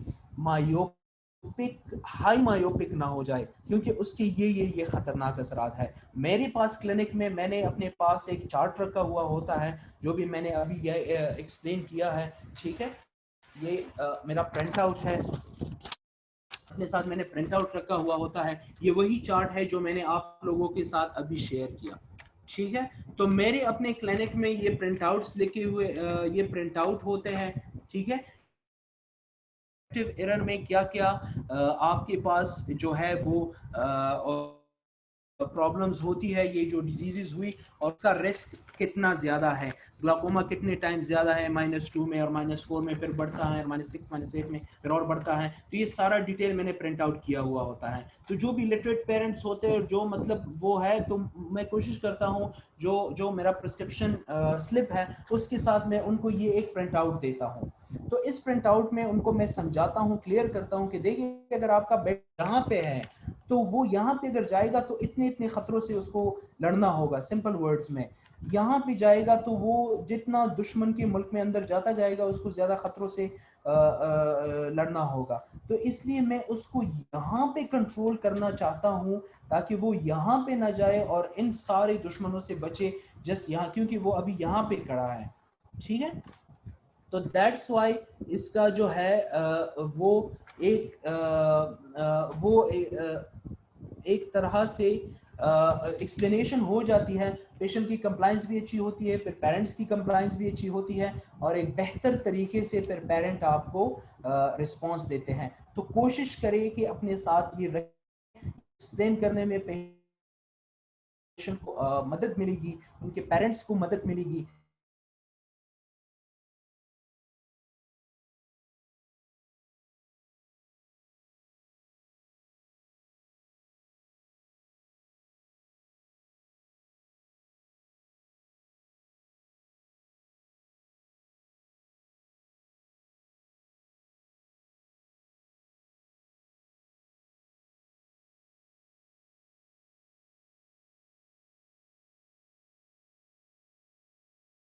हाई मायोपिक ना हो जाए, क्योंकि उसके ये खतरनाक असरात है। मेरे पास क्लिनिक में मैंने अपने पास एक चार्ट रखा हुआ होता है, जो भी मैंने अभी ये एक्सप्लेन किया है। ठीक है, ये मेरा प्रिंट आउट है, अपने साथ मैंने प्रिंट आउट रखा हुआ होता है। ये वही चार्ट है जो मैंने आप लोगों के साथ अभी शेयर किया। ठीक है, तो मेरे अपने क्लिनिक में ये प्रिंट आउट्स लिखे हुए ये प्रिंट आउट होते हैं। ठीक है, एरर में क्या क्या आपके पास जो है वो प्रॉब्लम्स होती है, ये जो डिजीजेस हुई और उसका रिस्क कितना ज़्यादा है, ग्लाकोमा कितने टाइम ज़्यादा है -2 में और -4 में, फिर बढ़ता है -6 -8 में, फिर और बढ़ता है। तो ये सारा डिटेल मैंने प्रिंट आउट किया हुआ होता है। तो जो भी लिटरेट पेरेंट्स होते हैं, जो मतलब वो है, तो मैं कोशिश करता हूँ जो जो मेरा प्रिस्क्रिप्शन स्लिप है उसके साथ मैं उनको ये एक प्रिंट आउट देता हूँ। तो इस प्रिंट आउट में उनको मैं समझाता हूँ, क्लियर करता हूँ कि देखिए अगर आपका बेड यहाँ पे है तो वो यहाँ पे अगर जाएगा तो इतने इतने खतरों से उसको लड़ना होगा। सिंपल वर्ड्स में, यहाँ पे जाएगा तो वो जितना दुश्मन के मुल्क में अंदर जाता जाएगा उसको ज्यादा खतरों से लड़ना होगा। तो इसलिए मैं उसको यहाँ पे कंट्रोल करना चाहता हूँ ताकि वो यहाँ पे ना जाए और इन सारे दुश्मनों से बचे, जस्ट यहाँ, क्योंकि वो अभी यहाँ पे खड़ा है। ठीक है, तो दैट्स वाई इसका जो है वो एक तरह से एक्सप्लेनेशन हो जाती है। पेशेंट की कंप्लाइंस भी अच्छी होती है, फिर पेरेंट्स की कंप्लाइंस भी अच्छी होती है और एक बेहतर तरीके से फिर पेरेंट आपको रिस्पांस देते हैं। तो कोशिश करें कि अपने साथ ये एक्सप्लेन करने में पेशेंट को मदद मिलेगी, उनके पेरेंट्स को मदद मिलेगी।